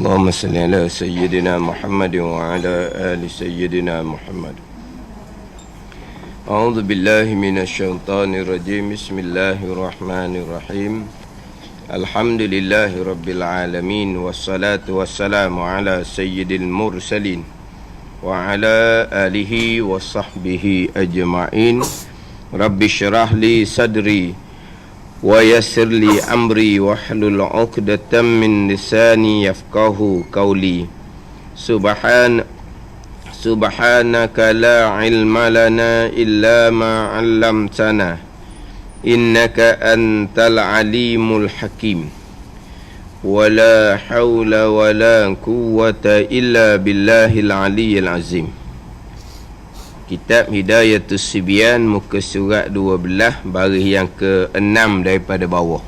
اللهم صل على سيدنا محمد وعلى آل سيدنا محمد. أعوذ بالله من الشيطان الرجيم. بسم الله الرحمن الرحيم. الحمد لله رب العالمين والصلاة والسلام على سيد المرسلين وعلى آله وصحبه أجمعين. رب اشرح لي صدري ويسر لي أمري واحلل عقدة من لساني يفقه قولي. سبحانك لا علم لنا إلا ما علمتنا إنك أنت العليم الحكيم. ولا حول ولا قوة إلا بالله العلي العظيم. Kitab Hidayatus Sibyan, muka surat 12, baris yang ke-6 daripada bawah.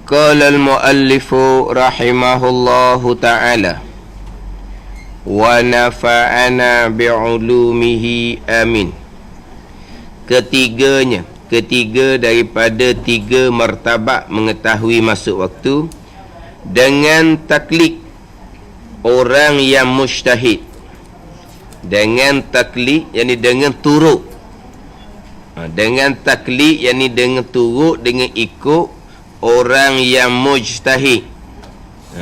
Qala al-muallifu rahimahullahu ta'ala wa nafa'ana bi'ulumihi amin. Ketiga daripada 3 martabat mengetahui masuk waktu dengan taklid orang yang mujtahid. Dengan taklid yakni dengan turut. Dengan taklid yakni dengan turut, dengan ikut orang yang mujtahid.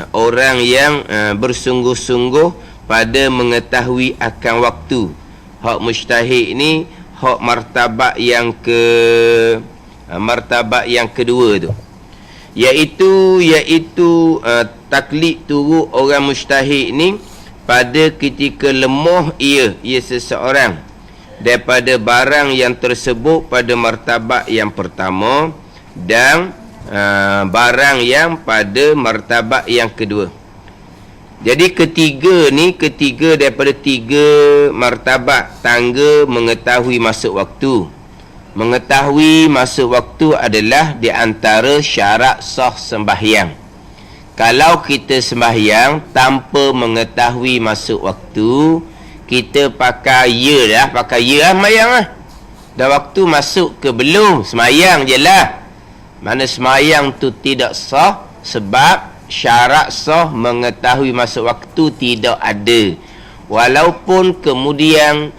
Orang yang bersungguh-sungguh pada mengetahui akan waktu. Hak mujtahid ni hak martabat yang kedua tu, iaitu taklid turut orang mujtahid ni pada ketika lemah ia seseorang daripada barang yang tersebut pada martabat yang pertama dan barang yang pada martabat yang kedua. Jadi ketiga daripada 3 martabat tangga mengetahui masuk waktu. Mengetahui masuk waktu adalah di antara syarat sah sembahyang. Kalau kita sembahyang tanpa mengetahui masuk waktu, kita pakai sembahyang lah. Dah waktu masuk ke belum, sembahyang je lah. Mana sembahyang tu tidak sah sebab syarat sah mengetahui masuk waktu tidak ada. Walaupun kemudian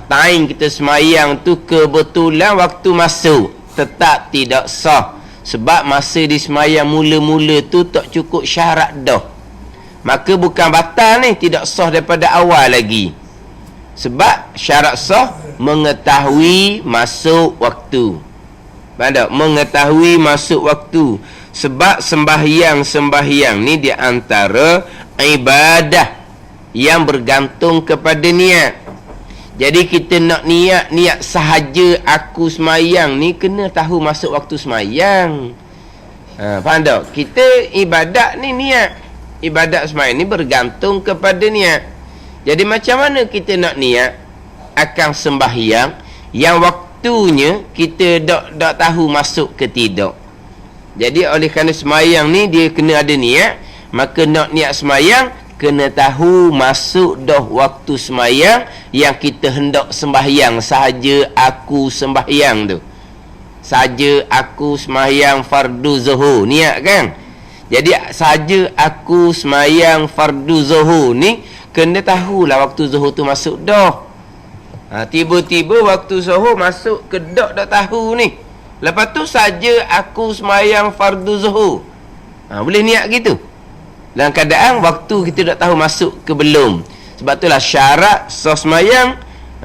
time kita sembahyang tu kebetulan waktu masuk, tetap tidak sah. Sebab masa di sembahyang mula-mula tu tak cukup syarat dah. Maka bukan batal ni, tidak sah daripada awal lagi. Sebab syarat sah mengetahui masuk waktu. Faham tak? Mengetahui masuk waktu. Sebab sembahyang ni di antara ibadah yang bergantung kepada niat. Jadi kita nak niat sahaja aku semayang ni, kena tahu masuk waktu semayang. Faham tak? Kita ibadat ni niat. Ibadat semayang ni bergantung kepada niat. Jadi macam mana kita nak niat akan sembahyang yang waktunya kita tak tahu masuk ke tidak. Jadi oleh kerana semayang ni dia kena ada niat, maka nak niat semayang kena tahu masuk dah waktu sembahyang yang kita hendak sembahyang. Sahaja aku sembahyang tu, sahaja aku sembahyang fardu zuhur, niat kan. Jadi sahaja aku sembahyang fardu zuhur ni kena tahulah waktu zuhur tu masuk dah. Tiba-tiba waktu zuhur masuk ke tak tahu ni. Lepas tu saja aku sembahyang fardu zuhur, boleh niat gitu dalam keadaan waktu kita tak tahu masuk ke belum. Sebab itulah syarat sah sembahyang,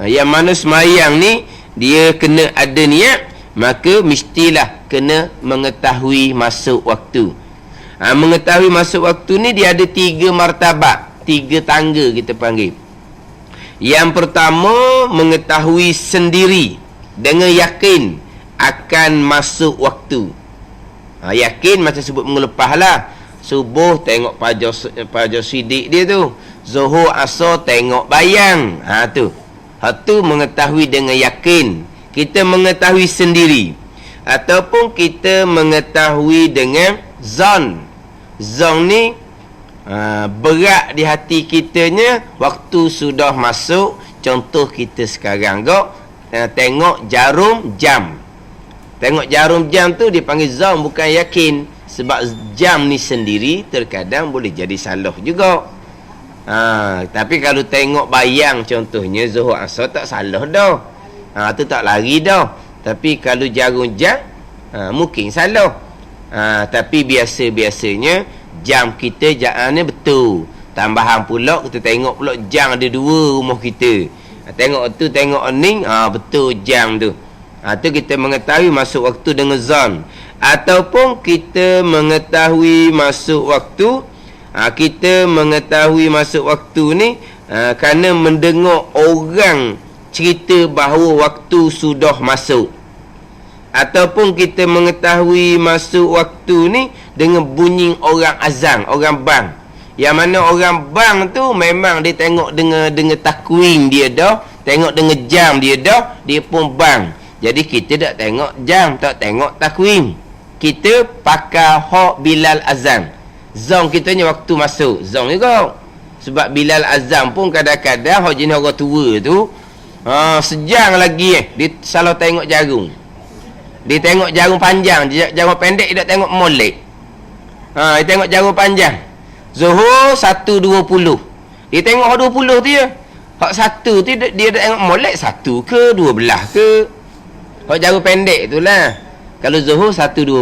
yang mana sembahyang ni dia kena ada niat, maka mestilah kena mengetahui masuk waktu. Mengetahui masuk waktu ni dia ada 3 martabat, 3 tangga kita panggil. Yang pertama, mengetahui sendiri dengan yakin akan masuk waktu. Yakin macam sebut minggu lepas lah. Subuh tengok pajar sidik dia tu, Zuhur Asar tengok bayang. Tu mengetahui dengan yakin. Kita mengetahui sendiri, ataupun kita mengetahui dengan zon. Zon ni berat di hati kitanya waktu sudah masuk. Contoh kita sekarang tengok jarum jam. Tengok jarum jam tu dipanggil zon, bukan yakin. Sebab jam ni sendiri terkadang boleh jadi salah juga. Tapi kalau tengok bayang contohnya Zuhur Asar tak salah dah. Tu tak lari dah. Tapi kalau jarum jam mungkin salah. Tapi biasanya jam kita ni betul. Tambahan pula kita tengok pula jam ada 2 rumah kita. Tengok tu tengok ni betul jam tu. Tu kita mengetahui masuk waktu dengan zon. Ataupun kita mengetahui masuk waktu, kita mengetahui masuk waktu ni kerana mendengar orang cerita bahawa waktu sudah masuk. Ataupun kita mengetahui masuk waktu ni dengan bunyi orang azan, orang bang. Yang mana orang bang tu memang dia tengok dengan takwim dia dah, tengok dengan jam dia dah, dia pun bang. Jadi kita tak tengok jam, tak tengok takwim. Kita pakai hak Bilal azan. Zong kita ni waktu masuk. Zong juga. Sebab Bilal azan pun kadang-kadang hak jenis orang tua tu sejam lagi dia selalu tengok jarum. Dia tengok jarum panjang, jarum pendek dia tak tengok molek. Dia tengok jarum panjang. Zuhur 1.20. Dia tengok hak 20 tu je. Hak 1 tu dia tak tengok molek 1 ke 12 ke. Hak jarum pendek tu lah. Kalau Zuhur 1.20,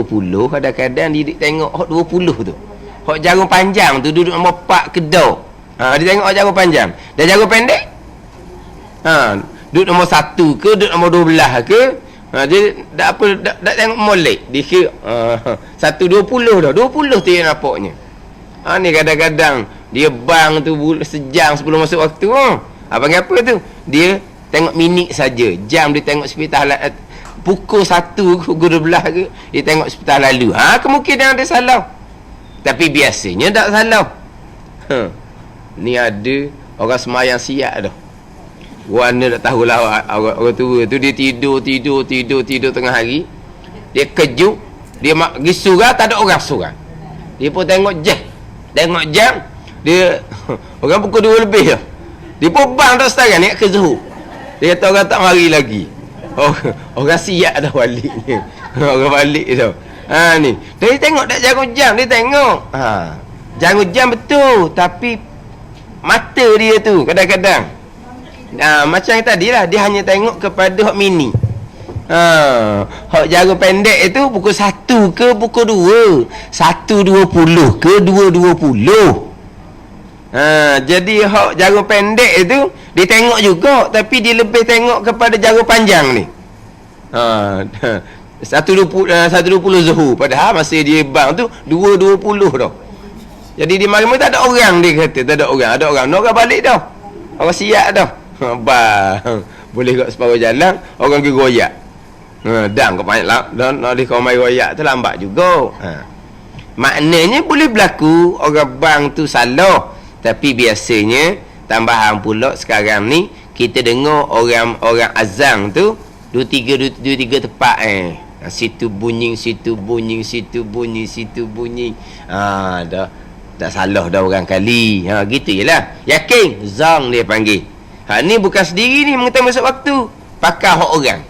kadang-kadang dia tengok hak 20 tu. Hak jarum panjang tu duduk nombor 4 kedok. Dia tengok hak jarum panjang. Dan jarum pendek? Duduk nombor 1 ke, duduk nombor 12 ke? Dia tak apa, tak tengok molek. Dia kira 1.20 dah. 20 tu yang nampaknya. Ni kadang-kadang dia bang tu sejam sebelum masuk waktu. Panggil apa tu? Dia tengok minit saja. Jam dia tengok sekitar pukul 1 ke 12 ke, dia tengok sebentar lalu. Kemungkinan ada salah. Tapi biasanya tak salah. Ni ada orang semayang siap dah. Warna tak tahulah orang tua tu, dia tidur tengah hari. Dia kejut, dia pergi surau tak ada orang surau. Dia pun tengok jam. Dia orang pukul 2 lebih dah. Dia pun bang dah sekarang ni ke Zuhur. Dia kata orang tak mari lagi. Orang siap dah balik ni. Orang balik dah. Ni. Dia tengok tak jarum jam, dia tengok. Jarum jam betul, tapi mata dia tu kadang-kadang. Macam yang tadi lah, dia hanya tengok kepada hak mini. Hak jarum pendek itu pukul 1 ke pukul 2, 1.20 ke 2.20. Jadi hak jarum pendek itu dia tengok juga, tapi dia lebih tengok kepada jarum panjang ni. 1.20 Zuhur, padahal masa dia bang tu 2.20 dah. Jadi di malam tak ada orang, dia kata tak ada orang. Ada orang, nak balik dah. Orang siap dah. Bang, boleh kat separuh jalan orang pergi royak. Dan kau banyak lah, dan nak kau mai royak tu lambat juga. Maknanya boleh berlaku orang bang tu salah. Tapi biasanya tambahan pula sekarang ni kita dengar orang azan tu 2-3 tepat situ bunyi. Dah salah dah orang kali. Gitu jelah. Yakin zang dia panggil. Ni bukan sendiri ni mengetahui masa waktu. Pakai hak orang.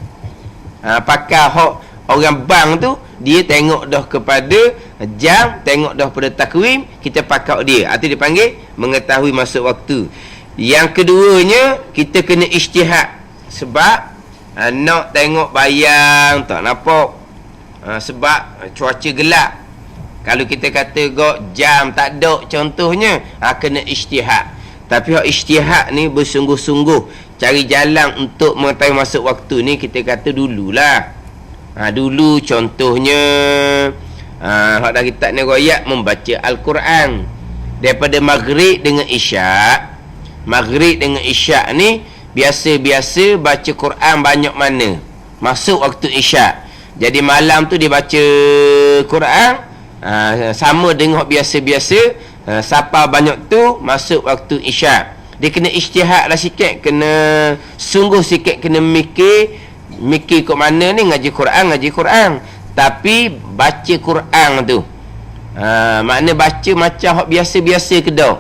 Pakai hak orang bang tu, dia tengok dah kepada jam, tengok dah pada takwim, kita pakai dia. Itu dia panggil mengetahui masa waktu. Yang keduanya, kita kena ijtihad. Sebab nak tengok bayang tak nampak. Sebab cuaca gelap. Kalau kita kata jam tak ada contohnya, kena ijtihad. Tapi hak ijtihad ni bersungguh-sungguh cari jalan untuk mengetahui masa waktu ni, kita kata dululah. Dulu contohnya hak dah kita ni royak membaca Al-Quran daripada maghrib dengan isyak. Maghrib dengan isyak ni biasa-biasa baca Quran banyak mana masuk waktu isyak. Jadi malam tu dia baca Quran sama dengan biasa-biasa. Siapa banyak tu masuk waktu isyak. Dia kena ijtihad lah sikit, kena sungguh sikit, kena mikir kat mana ni ngaji Quran. Tapi baca Quran tu makna baca macam hak biasa-biasa ke dah.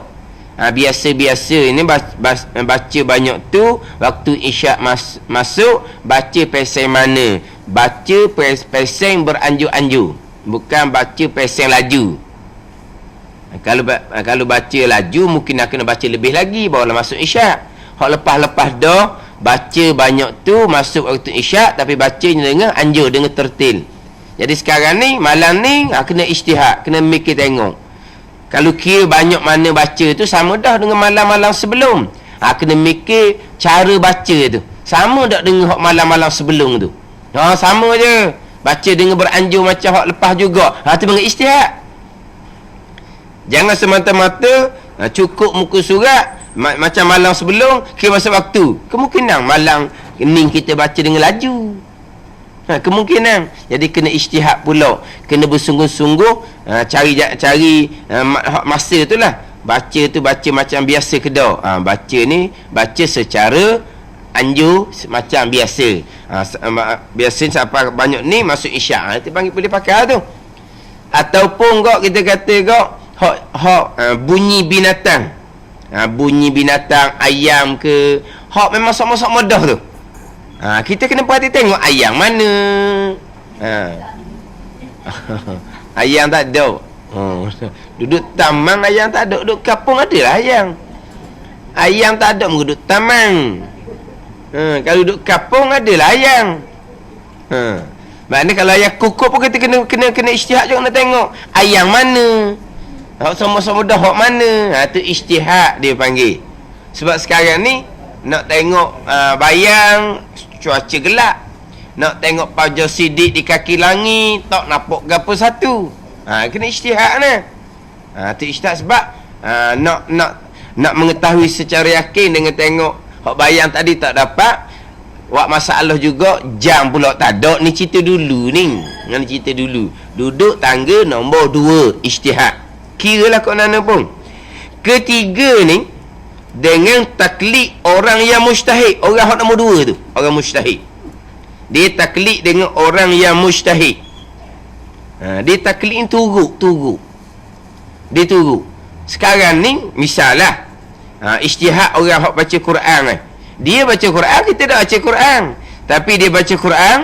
Biasa-biasa ini baca banyak tu waktu isyak masuk, baca peseng mana, baca peseng beranjur-anjur. Bukan baca peseng laju. Kalau baca laju mungkin nak kena baca lebih lagi barulah masuk isyak. Hak lepas-lepas dah baca banyak tu masuk waktu isyak, tapi bacanya dengan anjur, dengan tertil. Jadi sekarang ni malam ni kena ijtihad, kena mikir tengok. Kalau kira banyak mana baca tu sama dah dengan malam-malam sebelum. Kena mikir cara baca tu sama tak dengan hak malam-malam sebelum tu. Sama je. Baca dengan beranjur macam hak lepas juga. Tu panggil ijtihad. Jangan semata-mata cukup muka surat macam malam sebelum kira masa waktu. Kemungkinan malam ni kita baca dengan laju. Kemungkinan. Jadi kena ijtihad pula, kena bersungguh-sungguh cari masa tu lah. Baca tu baca macam biasa ke tak? Baca ni baca secara anjur macam biasa. Biasa sampai banyak ni masuk isyak. Itu panggil boleh pakai tu. Ataupun kita kata bunyi binatang. Bunyi binatang, ayam ke, memang sama-sama dah tu. Kita kena perhati tengok ayam mana. Ayam tak ada. Duduk taman ayam tak ada. Duduk kampung adalah ayam. Ayam tak ada duduk taman. Kalau duduk kampung adalah ayam. Maknanya kalau ayam kukup pun kita kena ijtihad juga, nak tengok ayam mana. Sama-sama dah hak mana. Tu ijtihad dia panggil. Sebab sekarang ni nak tengok bayang cuaca gelap, nak tengok pajar sidik di kaki langit, tak nampak gapo satu. Kena ijtihad ni. Tu ijtihad sebab nak mengetahui secara yakin dengan tengok hak bayang tadi tak dapat. Wak masalah juga jam pula tak ada. Ni cerita dulu ni. Ni cerita dulu. Duduk tangga nombor 2 ijtihad. Kiralah kau mana pun. Ketiga ni dengan taklid orang yang mujtahid. Orang hak nombor 2 tu, orang mujtahid. Dia taklid dengan orang yang mujtahid. Dia taklid ni turut. Dia turut. Sekarang ni misalnya ijtihad orang hak baca Quran kan. Dia baca Quran, kita tak baca Quran. Tapi dia baca Quran,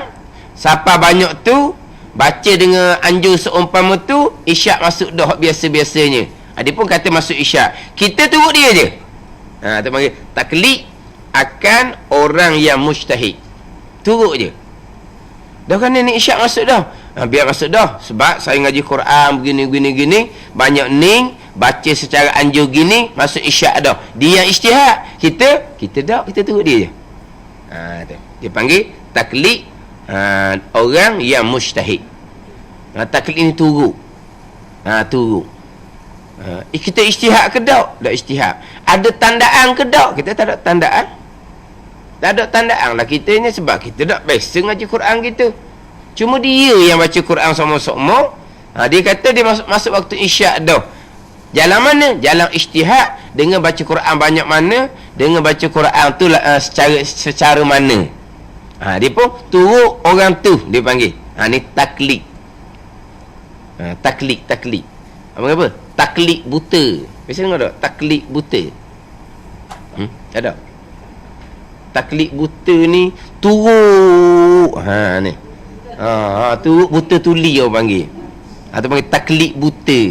siapa banyak tu baca dengan anjur seumpama tu, isyak masuk dah biasa-biasanya. Dia pun kata masuk isyak. Kita turut dia je. Kita panggil taklid akan orang yang mujtahid. Turut je. Dah kan ni isyak masuk dah. Biar masuk dah. Sebab saya ngaji Quran begini. Banyak ni baca secara anjur gini, masuk isyak dah. Dia yang ijtihad. Kita tak, kita turut dia je. Dia panggil taklid orang yang mujtahid. Taklid ini turut. Turut. Kita ijtihad ke tak? Tak ijtihad. Ada tandaan ke tak? Kita tak ada tandaan. Tak ada tandaan lah kita ni, sebab kita tak biasa ngaji Quran kita. Cuma dia yang baca Quran sama-sama. Dia kata dia masuk waktu isyak dah. Jalan mana? Jalan ijtihad dengan baca Quran banyak mana, dengan baca Quran tu secara mana. Dia pun turut orang tu dia panggil. Ni taklid. Taklid. Apa? Taklid buta. Biasa dengar tak? Taklid buta. Tak ada. Taklid buta ni turut. Ni. Turut buta tuli orang panggil. Tu panggil taklid buta.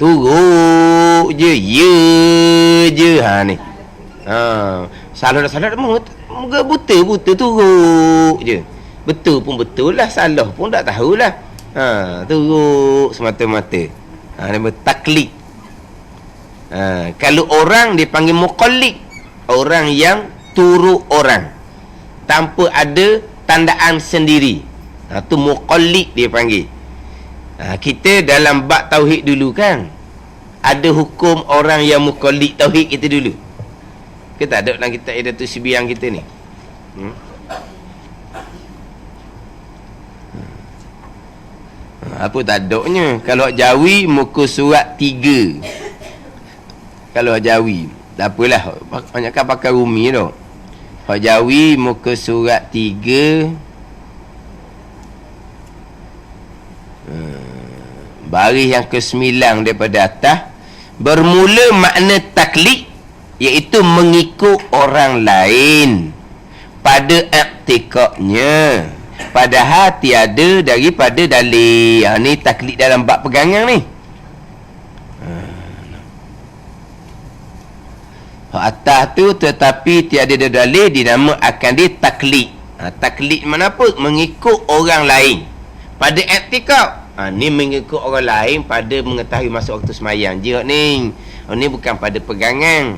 Turut je, ya je. Ni. Salah moga buta turut je. Betul pun betul lah, salah pun tak tahulah. Turut semata-mata. Nama taklid. Kalau orang dipanggil muqallid, orang yang turut orang tanpa ada tandaan sendiri. Tu muqallid dia panggil. Kita dalam bab tauhid dulu kan, ada hukum orang yang muqallid tauhid kita dulu. Kita ada dalam kitab Idatul Sibiang kita ni. Apa tak adanya? Kalau Jawi muka surat 3. Kalau Jawi tak apalah, banyakkan pakai Rumi tu. Hak Jawi muka surat 3. Baris yang ke-9 daripada atas. Bermula makna taklid, iaitu mengikut orang lain pada i'tikadnya. padahal tiada daripada dalil. Ni taklid dalam bab pegangan ni. Atas tu tetapi tiada dalil dinamakan dia taklid. Taklid mana apa? Mengikut orang lain pada i'tikad. Ni mengikut orang lain pada mengetahui masa waktu semayang je ni. Ni bukan pada pegangan.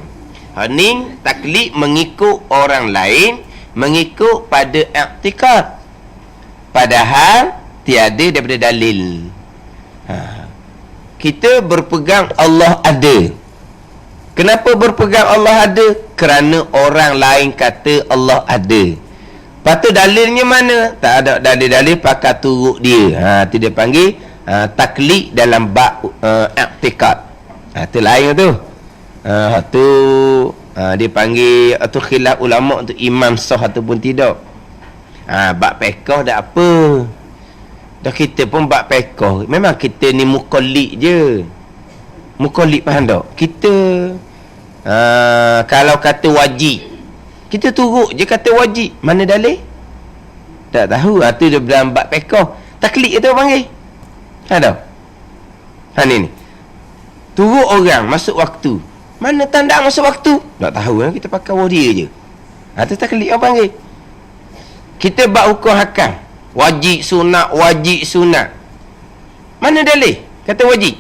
Ni taklid mengikut orang lain, mengikut pada i'tikad, padahal tiada daripada dalil. Kita berpegang Allah ada. Kenapa berpegang Allah ada? Kerana orang lain kata Allah ada. Lepas tu dalilnya mana? Tak ada dalil-dalil, pakai turut dia. Itu dia panggil taklid dalam bab i'tikad. Itu lain tu. Tu dia panggil tu khilaf ulama untuk imam sah ataupun tidak. Bab fiqh dah apa? Dah kita pun bab fiqh. Memang kita ni muqallid je. Muqallid faham tak? Kita kalau kata wajib, kita turut je kata wajib. Mana dalil? Tak tahu. Tu dia dalam bab fiqh. Taklid tu panggil. Tahu? Ni. Turut orang masuk waktu. Mana tanda masuk waktu? Tak tahu. Kita pakai wadia je. Tu taklid orang panggil. Kita bab hukum hakam. Wajib sunat, wajib sunat. Mana dalil? Kata wajib.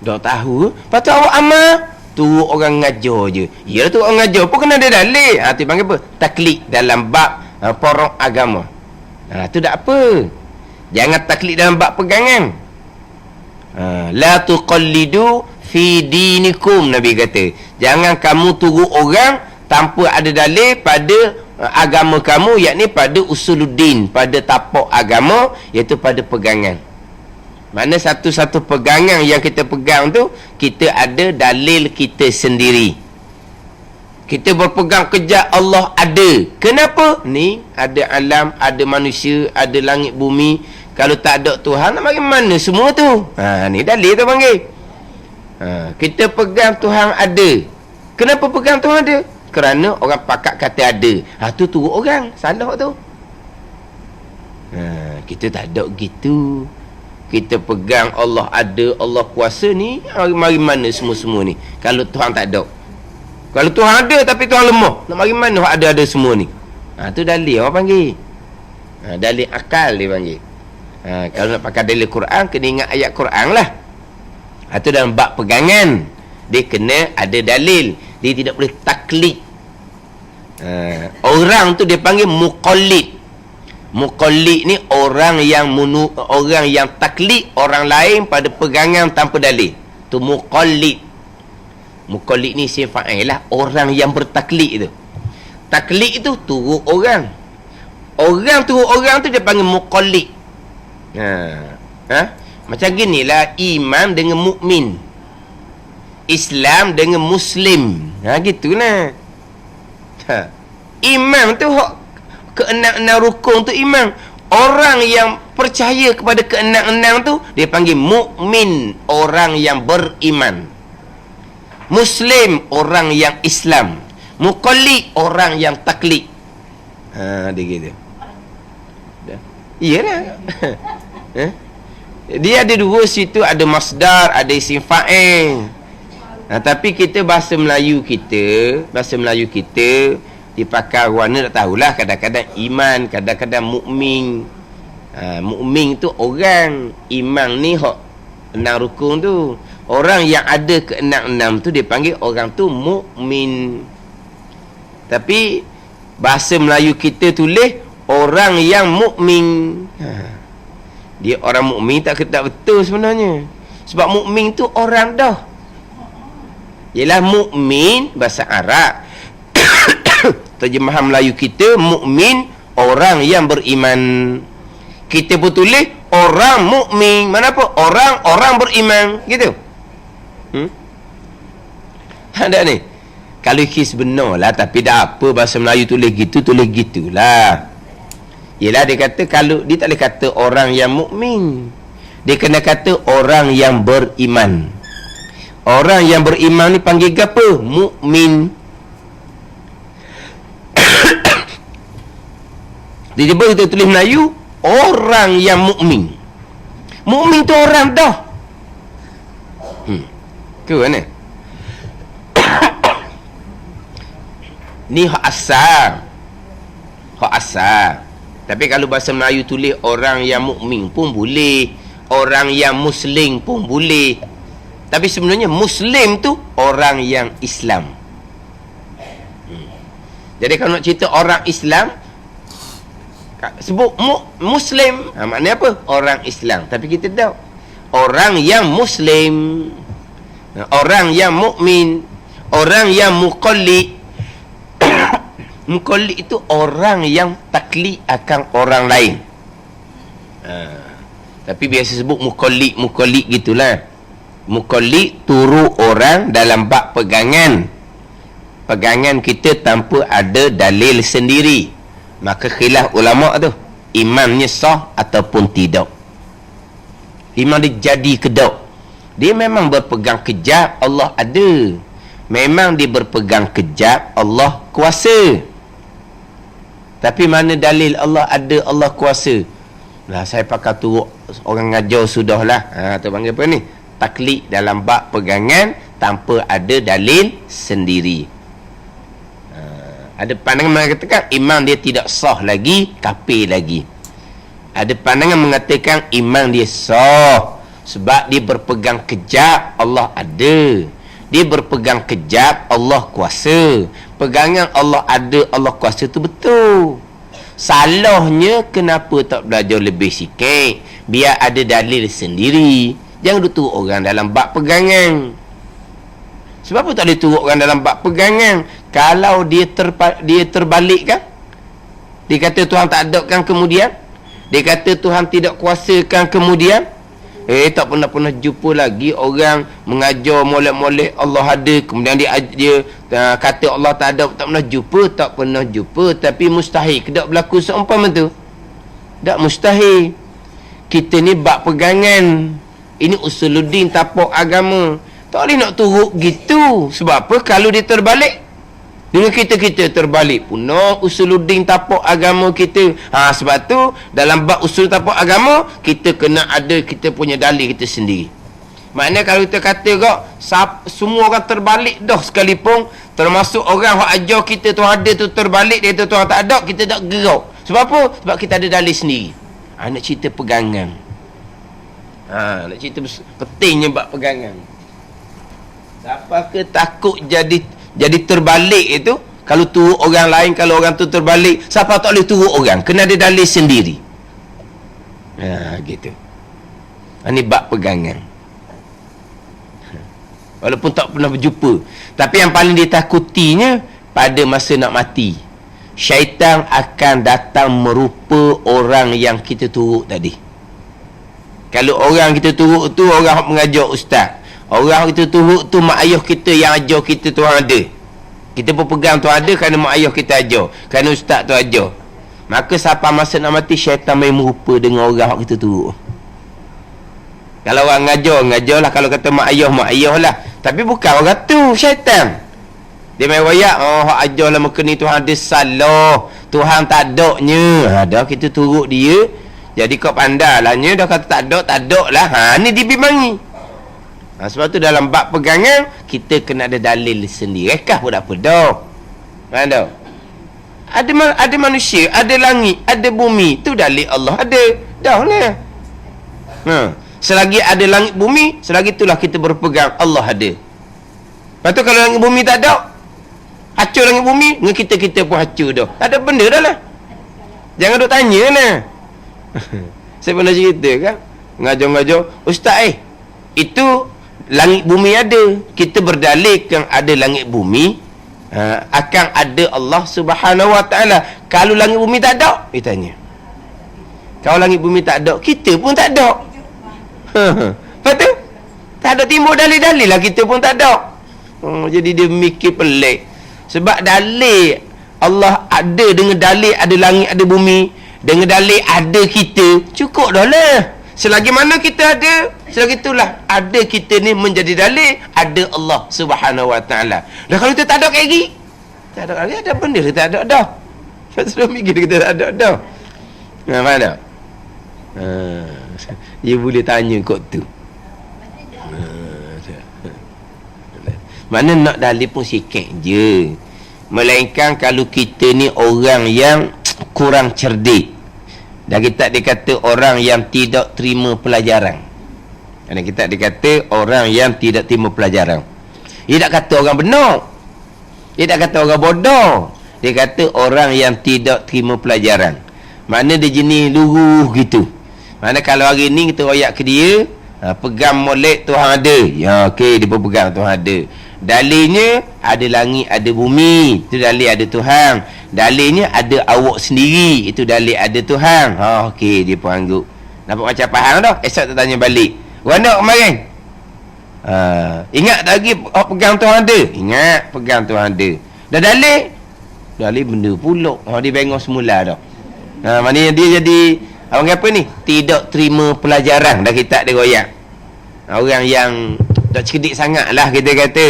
Tak tahu. Lepas tu awak amal, turut orang ngajar je. Ya tu orang ngajar pun kena ada dalil. Tu panggil apa? Taklid dalam bab porok agama. Tu tak apa. Jangan taklid dalam bab pegangan. La tuqallidu fi dinikum, Nabi kata. Jangan kamu turut orang tanpa ada dalil pada agama kamu, yakni pada usuluddin, pada tapak agama, iaitu pada pegangan. Mana satu-satu pegangan yang kita pegang tu, kita ada dalil kita sendiri. Kita berpegang kejap Allah ada. Kenapa? Ni ada alam, ada manusia, ada langit bumi. Kalau tak ada Tuhan, nak bagaimana semua tu? Ni dalil tu panggil. Kita pegang Tuhan ada. Kenapa pegang Tuhan ada? Kerana orang pakat kata ada. Tu turut orang. Salah tu. Kita tak ada gitu. Kita pegang Allah ada, Allah kuasa ni, mari mana semua-semua ni. Kalau Tuhan tak ada. Kalau Tuhan ada tapi Tuhan lemah, nak mari mana ada semua ni. Tu dalil orang panggil. Dalil akal dia panggil. Kalau nak pakai dalil Quran, kena ingat ayat Quran lah. Tu dalam bab pegangan, dia kena ada dalil. Dia tidak boleh taklid. Orang tu dia panggil muqallid. Muqallid ni orang yang taklid orang lain pada pegangan tanpa dalil. Tu muqallid. Muqallid ni isim fa'il lah, orang yang bertaklid tu. Taklid tu turut orang. Orang turut orang tu dia panggil muqallid. Macam ginilah iman dengan mukmin, Islam dengan muslim. Gitulah. Iman tu keenam-enam rukun tu iman. Orang yang percaya kepada keenam-enam tu dia panggil mukmin, orang yang beriman. Muslim, orang yang Islam. Muqallid, orang yang taklid. Dia gitu. Iyalah. Dia ada dua situ, ada masdar, ada isim fa'il. Tapi kita bahasa Melayu kita dipakai warna tak tahulah, kadang-kadang iman, kadang-kadang mukmin. Mukmin tu orang, iman ni hak enam rukun tu. Orang yang ada ke enam tu dia panggil orang tu mukmin. Tapi bahasa Melayu kita tulis orang yang mukmin. Dia orang mukmin tak betul sebenarnya. Sebab mukmin tu orang dah. Ialah mukmin bahasa Arab. Terjemahan Melayu kita, mukmin orang yang beriman. Kita pun tulis orang mukmin. Mana apa? Orang beriman. Gitu. Ada ni. Kalau his benar lah, tapi dah apa bahasa Melayu tulis gitulah. Yelah dia kata, kalau dia tak boleh kata orang yang mukmin, dia kena kata orang yang beriman. Orang yang beriman ni panggil apa? Mukmin. Tiba-tiba kita tulis Melayu, orang yang mukmin. Mukmin tu orang dah. Ke mana? Ni hak asal. Hak asal. Tapi kalau bahasa Melayu tulis orang yang mukmin pun boleh. Orang yang Muslim pun boleh. Tapi sebenarnya Muslim tu orang yang Islam. Jadi kalau nak cerita orang Islam, sebut Muslim, maknanya apa? Orang Islam. Tapi kita tahu orang yang Muslim, orang yang mukmin, orang yang muqallid. Muqallid itu orang yang taklid akan orang lain. Tapi biasa sebut muqallid gitulah. Muqallid turu orang dalam bab pegangan. Pegangan kita tanpa ada dalil sendiri. Maka khilaf ulama tu, imannya sah ataupun tidak. Iman dia jadi ke tak? Dia memang berpegang kejap, Allah ada. Memang dia berpegang kejap, Allah kuasa. Tapi mana dalil Allah ada, Allah kuasa? Lah saya pakai turut orang ngajar sudahlah. Tu panggil apa ni? Taklid dalam bab pegangan tanpa ada dalil sendiri. Ada pandangan mengatakan iman dia tidak sah lagi, kafir lagi. Ada pandangan mengatakan iman dia sah sebab dia berpegang kejap, Allah ada. Dia berpegang kejap, Allah kuasa. Pegangan Allah ada, Allah kuasa tu betul. Salahnya kenapa tak belajar lebih sikit? Biar ada dalil sendiri. Jangan duduk turut orang dalam bab pegangan. Sebab apa tak boleh turut orang dalam bab pegangan? Kalau dia terbalik kan? Dia kata Tuhan tak ada kan kemudian? Dia kata Tuhan tidak kuasakan kemudian? Tak pernah jumpa lagi orang mengajar molek-molek Allah ada, kemudian dia kata Allah tak ada. Tak pernah jumpa. Tapi mustahil ke tak berlaku seumpama tu? Tak mustahil. Kita ni bab pegangan. Ini usuluddin tapak agama. Tak boleh nak turut gitu. Sebab apa? Kalau dia terbalik dengan kita terbalik pun usuluddin tapak agama kita. Sebab tu dalam bab usul tapak agama kita kena ada kita punya dalil kita sendiri. Maknanya kalau kita kata kok semua orang terbalik dah sekalipun, termasuk orang yang ajar kita Tuhan ada tu terbalik, dia tu Tuhan tak ada, kita tak gerak. Sebab apa? Sebab kita ada dalil sendiri. Nak cerita pegangan. Nak cerita pentingnya bab pegangan. Siapa ke takut jadi terbalik itu? Kalau turut orang lain, kalau orang tu terbalik, siapa tak boleh turut orang? Kena ada dalil sendiri. Gitu. Ini bab pegangan. Walaupun tak pernah berjumpa. Tapi yang paling ditakutinya pada masa nak mati, syaitan akan datang merupa orang yang kita turut tadi. Kalau orang kita turut tu orang mengajar ustaz, orang kita turut tu mak ayah kita yang ajar kita Tuhan ada. Kita berpegang Tuhan ada kerana mak ayah kita ajar, kerana ustaz tu ajar. Maka sampai masa nak mati, syaitan main merupa dengan orang kita turut. Kalau orang ngajar lah. Kalau kata mak ayah lah. Tapi bukan orang tu, syaitan. Dia main wayak, hak ajar lah muka ni Tuhan ada salah, Tuhan tak adanya. Dah kita turut dia. Jadi kau pandai lah nya, dah kata tak ada lah. Ni dibimbangi. Sebab tu dalam bab pegangan kita kena ada dalil sendiri. Rekah pun tak apa dah. Mana? Ada manusia, ada langit, ada bumi. Tu dalil Allah ada. Dah lah. Selagi ada langit bumi, selagi itulah kita berpegang Allah ada. Lepas tu kalau langit bumi tak ada, hancur langit bumi, dengan kita pun hancur dah. Tak ada benda dah lah. Jangan duk tanya lah. Saya pernah cerita kan, ngajar-ngajar, ustaz itu langit bumi ada, kita berdalilkan ada langit bumi, akan ada Allah Subhanahu Wa Taala. Kalau langit bumi tak ada, dia tanya, kalau langit bumi tak ada, kita pun tak ada. Lepas tu tak ada timbul dalil-dalil lah, kita pun tak ada. Jadi dia mikir pelik. Sebab dalil Allah ada, dengan dalil ada langit ada bumi, dengan dalil ada kita, cukup dah lah. Selagi mana kita ada, selagi itulah ada kita ni menjadi dalil ada Allah Subhanahu Wa Taala. Dah kalau kita tak ada lagi, tak ada lagi, ada benda kita tak ada dah. Sudah mikir kita tak ada dah. Faham tak? Dia boleh tanya kot tu. Mana nak dalil pun sikit je. Melainkan kalau kita ni orang yang kurang cerdik, dan kita dikata orang yang tidak terima pelajaran. Kerana kita dikata orang yang tidak terima pelajaran. Dia tak kata orang benar, dia tak kata orang bodoh, dia kata orang yang tidak terima pelajaran. Mana dia jenis luruh gitu. Mana kalau hari ni kita royak ke dia, pegang molek Tuhan ada. Ya okey, dia pun pegang Tuhan ada. Dalilnya ada langit, ada bumi, itu dalil ada Tuhan. Dalilnya ada awak sendiri, itu dalil ada Tuhan. Okey, dia pun angguk. Nampak macam faham dah? Esok tu tanya balik, mana kemarin? Ingat tak lagi pegang Tuhan ada? Ingat pegang Tuhan ada. Dah dalil? Dalil benda pulak. Dia bengong semula dah. Maknanya dia jadi orang apa ni? Tidak terima pelajaran. Dah kita dia royak. Orang yang tak cerdik sangat lah kita kata.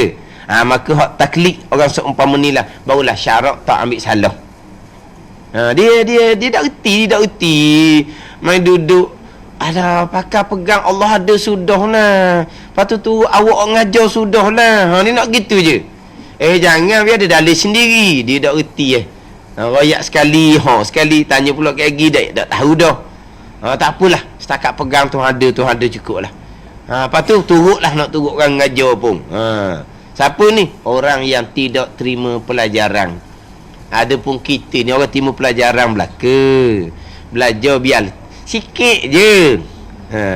Maka hak taklid orang seumpama ni lah, barulah syarak tak ambil salah. Dia tak reti. Main duduk, ada pakai pegang Allah ada sudah lah. Lepas tu awak ngajar sudah lah. Ni nak gitu je. Jangan, biar ada dalil sendiri. Dia tak reti royak sekali, sekali tanya pula lagi dah tahu dah. Tak apalah, setakat pegang Tuhan ada cukup lah. Lepas tu turutlah nak turut orang ngajar pun. Siapa ni? Orang yang tidak terima pelajaran. Ada pun kita ni orang terima pelajaran belaka. Belajar biar sikit je.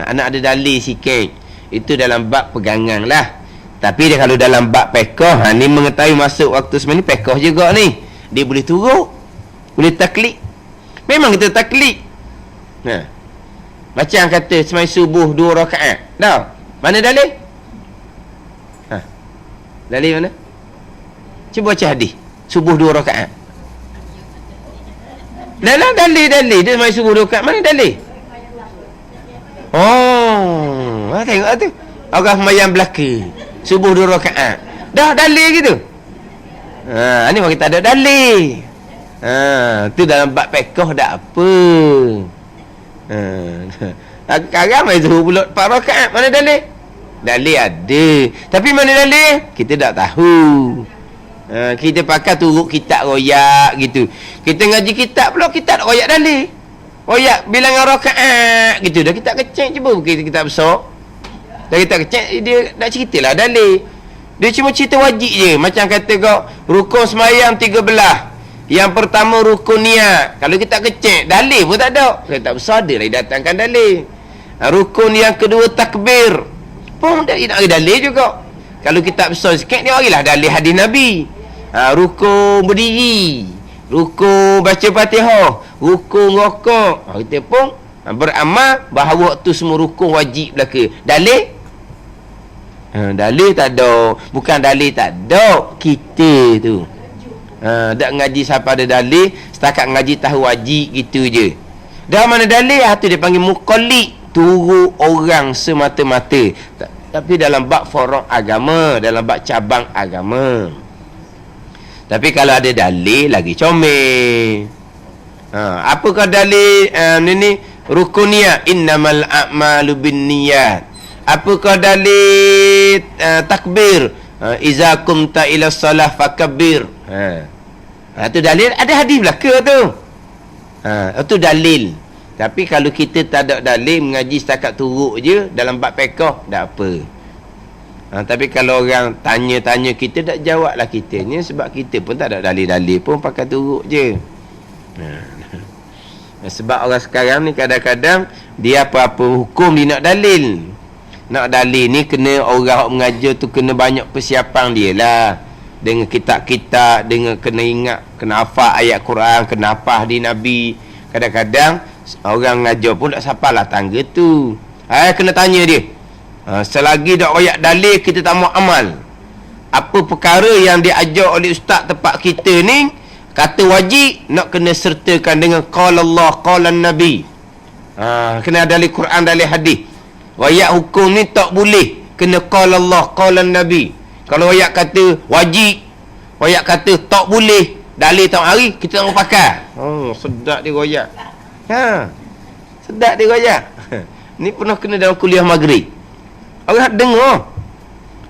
Anak ada dalil sikit. Itu dalam bab pegangan lah. Tapi dia kalau dalam bab pekoh, ni mengetahui masuk waktu sebenarnya pekoh juga ni. Dia boleh turut, boleh taklid. Memang kita taklid. Macam kata semai subuh 2 rakaat. Dah. Mana dalil? Dalil mana? Cuba baca hadis. Subuh 2 rakaat. Dalam dalil dia semai subuh 2 rakaat. Mana dalil? Tengok tu. Orang sembahyang belaka. Subuh 2 rakaat. Dah dalil gitu. Ni orang kita ada dalil. Tu dalam bab fiqh dak apa. Sekarang mai zuhur pula 4 rakaat, mana dalil? Dalil ada, tapi mana dalil? Kita tak tahu. Kita pakai turut kitab royak gitu. Kita ngaji kitab pula, kita tak royak dalil. Royak bilangan rakaat gitu. Dah kita kecek cuba kita kitab besar. Dah kita kecek dia nak ceritalah dalil. Dia cuma cerita wajib je. Macam kata kau rukun sembahyang 13. Yang pertama rukun niat. Kalau kita kecek dalil pun tak ada. Kita tak besar dia lagi datangkan dalil. Rukun yang kedua takbir pun tak ada dalil juga. Kalau kita besar sikit dia berilah dalil hadis Nabi. Rukun berdiri, rukun baca Fatihah, rukun rokok. Kita pun beramal bahawa tu semua rukun wajib belaka. Dalil? Dalil tak ada. Bukan dalil tak ada, kita tu tak ngaji siapa ada dalil, setakat ngaji tahu wajib gitu je. Dah mana dalil, tu dia panggil muqallid, turut orang semata-mata. Tapi dalam bab forok agama, dalam bab cabang agama. Tapi kalau ada dalil lagi comel. Apakah dalil ni rukun niat, innamal a'malu binniyat. Apakah dalil takbir, iza kumta ila salah fakabbir. Itu dalil, ada hadis belaka tu. Itu dalil. Tapi kalau kita tak ada dalil, mengaji setakat turut je dalam bab fiqh, tak apa. Tapi kalau orang tanya-tanya kita, tak jawablah kita ni, sebab kita pun tak ada dalil-dalil pun, pakai turut je. Sebab orang sekarang ni kadang-kadang dia apa-apa hukum dia nak dalil. Nak dalil ni kena orang mengajar tu kena banyak persiapan dia lah. Dengan kitab-kitab, dengan kena ingat, kena hafal ayat Quran, kena hafal hadis Nabi. Kadang-kadang orang mengajar pun tak sapalah tangga tu. Kena tanya dia. Selagi dak royak dalil, kita tak mau amal. Apa perkara yang diajar oleh ustaz tempat kita ni, kata wajib, nak kena sertakan dengan qala Allah, qala Nabi. Kena dalil Quran, dalil hadis. Royak hukum ni tak boleh, kena qala Allah, qala Nabi. Kalau royak kata wajib, royak kata tak boleh, dalil tak hari, kita tak mau pakai. Sedap dia royak. Sedap dia royak. Ni pernah kena dalam kuliah maghrib. Orang dengar.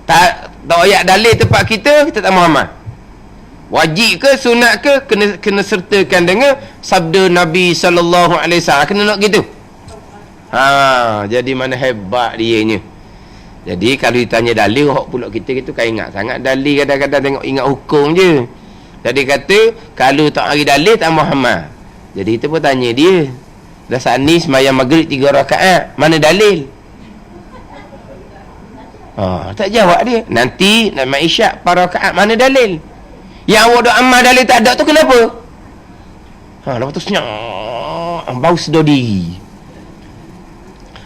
Tak royak dalil tempat kita tak faham. Wajib ke sunat ke kena sertakan dengan sabda Nabi sallallahu alaihi wasallam. Kena nak gitu. Jadi mana hebat dianya. Jadi kalau ditanya dalil hok pula kita kan ingat sangat dalil, kadang-kadang tengok ingat hukum je. Jadi kata kalau tak hari dalil tak Muhammad. Jadi kita pun tanya dia. Dah saat ni sembahyang maghrib 3 rakaat, mana dalil? Tak jawab dia. Nanti nak isyak 4 rakaat, mana dalil? Yang awak dah amal dalil tak ada tu kenapa? Lepas tu senyap bau sedar diri.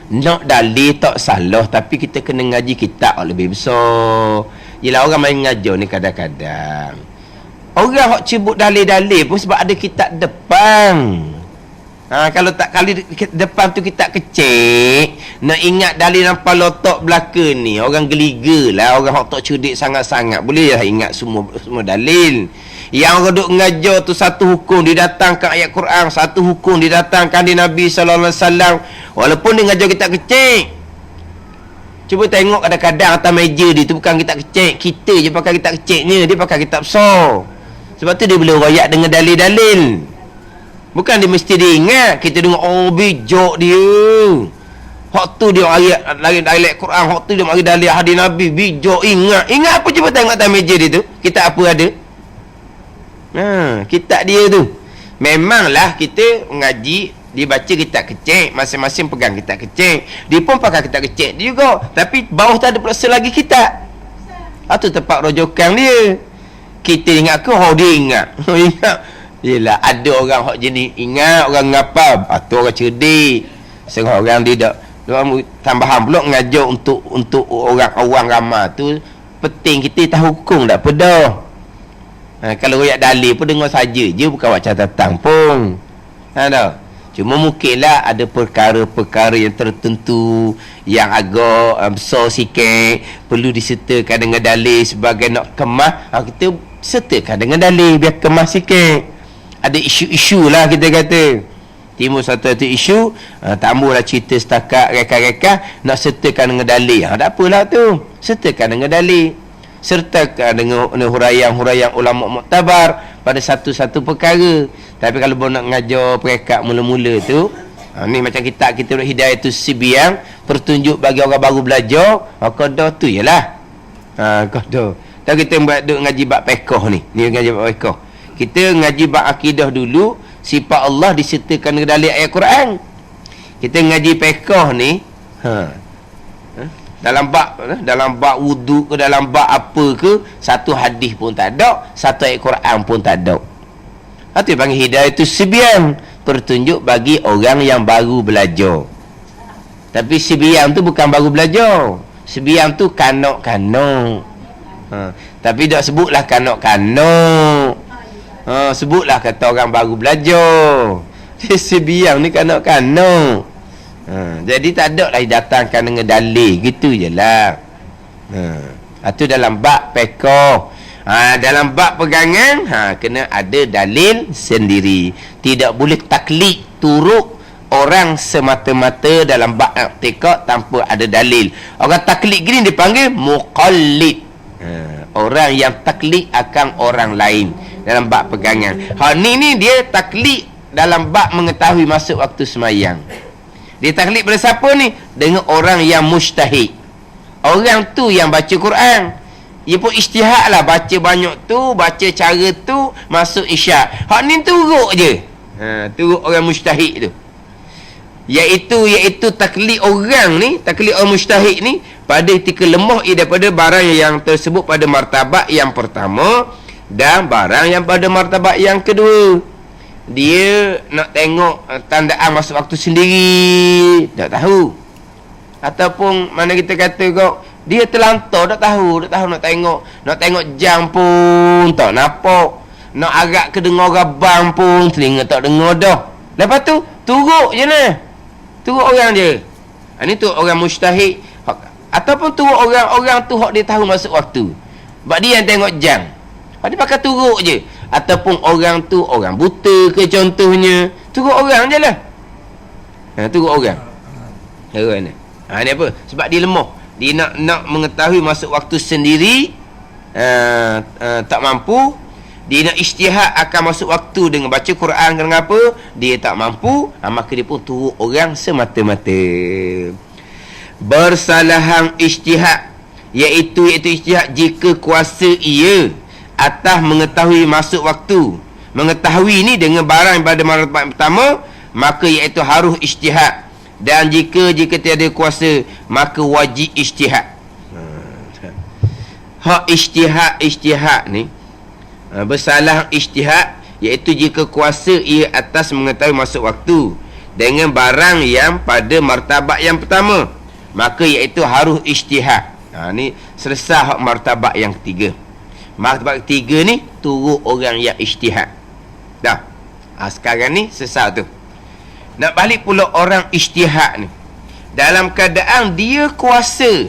Nak dalil tak salah, tapi kita kena ngaji kitab lebih besar. Yelah orang main ngajar ni kadang-kadang orang hok cebut dalil-dalil pun sebab ada kitab depan. Kalau tak kali depan tu kitab kecil, nak ingat dalil nampak lotok belakang ni, orang geliga lah. Orang hok tak cerdik sangat-sangat boleh lah ingat semua dalil. Yang orang duk ngajar tu satu hukum didatangkan ayat Quran, satu hukum didatangkan di Nabi sallallahu alaihi wasallam, walaupun dia ngajar kitab kecil. Cuba tengok kadang-kadang atas meja dia tu bukan kitab kecil, kita je pakai kitab kecilnya, dia pakai kitab besar. Sebab tu dia boleh royak dengan dalil-dalil. Bukan dia mesti dia ingat. Kita dengar bijak dia. Hak tu dia ayat Quran, hak tu dia mari dalil hadis Nabi, bijak ingat apa. Cuba tengok atas meja dia tu, kitab apa ada? Kitab dia tu. Memanglah kita mengaji, dia baca kitab kecil, masing-masing pegang kitab kecil. Dia pun pakai kitab kecil dia juga, tapi bawah tu ada pula selagi kitab. Tu tempat rujukan dia. Kita ingat ke dia ingat? Ingat. Yelah ada orang hak jenis ingat, orang ngapal. Tu orang cerdik. Setengah orang dia tambahan pula ngajar untuk orang awam ramai tu. Penting kita tahu hukum tak pedah. Kalau royak dalil pun dengar saja je, bukan buat catatan pun. Dah. Cuma mungkinlah ada perkara-perkara yang tertentu yang agak besar sikit, perlu disertakan dengan dalil sebagai nak kemas. Kita sertakan dengan dalil biar kemas sikit. Ada isu-isu lah kita kata. Timbul satu isu, tambahlah cerita setakat reka-reka, nak sertakan dengan dalil. Tak apalah tu, sertakan dengan dalil. Sertakan dengan huraian-huraian ulama muktabar pada satu-satu perkara. Tapi kalau nak ngajar perekat mula-mula tu, ni macam kita Hidayatus Sibiyan, pertunjuk bagi orang baru belajar, qada tu ialah qada. Tak kita buat ngaji bab fiqh ni ngaji bab fiqh. Kita ngaji bab akidah dulu, sifat Allah disertakan dengan dalil ayat Quran. Kita ngaji fiqh ni dalam bab wudu ke, dalam bab apa ke, satu hadis pun tak ada, satu ayat Quran pun tak ada. Itu panggil Hidayatus Sibiyan, pertunjuk bagi orang yang baru belajar. Tapi Sibiyan tu bukan baru belajar. Sibiyan tu kanak-kanak. Tapi tak sebutlah kanak-kanak. Sebutlah kata orang baru belajar. Sibiyan ni kanak-kanak. Jadi tak ada lah datangkan dengan dalil, gitu je lah. Itu dalam bab fiqh. Dalam bab pegangan, kena ada dalil sendiri. Tidak boleh taklid turut orang semata-mata dalam bab i'tiqad tanpa ada dalil. Orang taklid gini dipanggil muqallid. Orang yang taklid akan orang lain dalam bab pegangan. Ni dia taklid dalam bab mengetahui masuk waktu semayang. Dia taklid pada siapa ni? Dengan orang yang mujtahid. Orang tu yang baca Quran, dia pun ijtihad lah, baca banyak tu, baca cara tu, masuk isyak. Hak ni turut je. Turut orang mujtahid tu. Iaitu taklid orang ni, taklid orang mujtahid ni pada ketika lemah daripada barang yang tersebut pada martabat yang pertama dan barang yang pada martabat yang kedua. Dia nak tengok tandaan masuk waktu sendiri, tak tahu. Ataupun mana kita kata kau, dia terlantar, tak tahu nak tengok jam pun tak nampak, nak agak ke dengar rabang pun telinga tak dengar dah. Lepas tu turut je lah, turut orang je. Ini tu orang mujtahid. Ataupun turut orang tu hak dia tahu masuk waktu, sebab dia yang tengok jam, dia pakai turut je. Ataupun orang tu orang buta ke contohnya, turut orang je lah. Turut orang. Heran. Ni apa? Sebab dia lemah. Dia nak mengetahui masuk waktu sendiri, tak mampu. Dia nak ijtihad akan masuk waktu dengan baca Quran dengan apa, dia tak mampu, maka dia pun turut orang semata-mata. Bersalahan ijtihad, iaitu ijtihad jika kuasa ia atas mengetahui masuk waktu. Mengetahui ni dengan barang pada martabat pertama, maka iaitu harus ijtihad. Dan jika tiada kuasa, maka wajib ijtihad. Hak ijtihad ni, bersalah ijtihad, iaitu jika kuasa ia atas mengetahui masuk waktu dengan barang yang pada martabat yang pertama, maka iaitu harus ijtihad. Ni selesai hak martabat yang ketiga. Martabat ketiga ni turut orang yang ijtihad. Dah. Sekarang ni selesai tu. Nak balik pula orang ijtihad ni, dalam keadaan dia kuasa.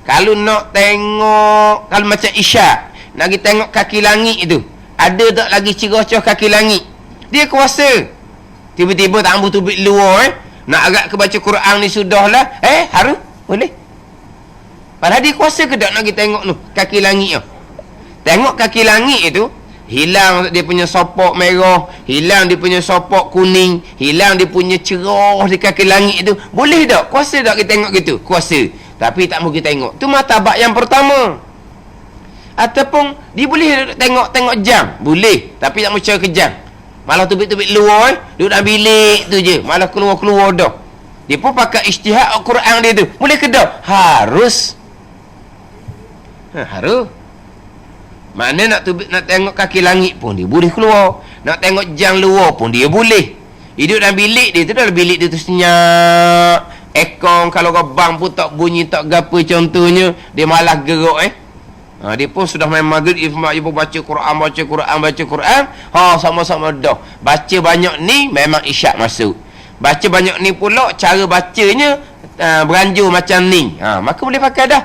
Kalau nak tengok, kalau macam isyak, nak pergi tengok kaki langit tu, ada tak lagi cerah-cerah kaki langit, dia kuasa. Tiba-tiba tak ambil tubik luar, nak agak ke baca Quran ni sudahlah, harus boleh. Padahal dia kuasa ke tak nak pergi tengok tu kaki langit tu. Tengok kaki langit tu, hilang dia punya sopok merah, hilang dia punya sopok kuning, hilang dia punya cerah di kaki langit tu, boleh tak? Kuasa tak kita tengok gitu? Kuasa. Tapi tak mau kita tengok. Tu martabat yang pertama. Ataupun dia boleh tengok jam, boleh, tapi tak mau cara kejam. Malah tubik-tubik luar, duduk dalam bilik tu je, malah keluar-keluar dah. Dia pun pakai ijtihad Al-Quran dia tu. Boleh ke tak? Harus. Harus. Mana nak tengok kaki langit pun dia boleh keluar. Nak tengok jam luar pun dia boleh. Hidup dalam bilik dia tu, dalam bilik dia tu senyap. Ekong kalau rabang pun tak bunyi, tak gapa contohnya, dia malah gerak dia pun sudah main maghrib, dia pun baca Quran. Sama-sama dah. Baca banyak ni memang isyak masuk. Baca banyak ni pula cara bacanya beranjur macam ni. Maka boleh pakai dah.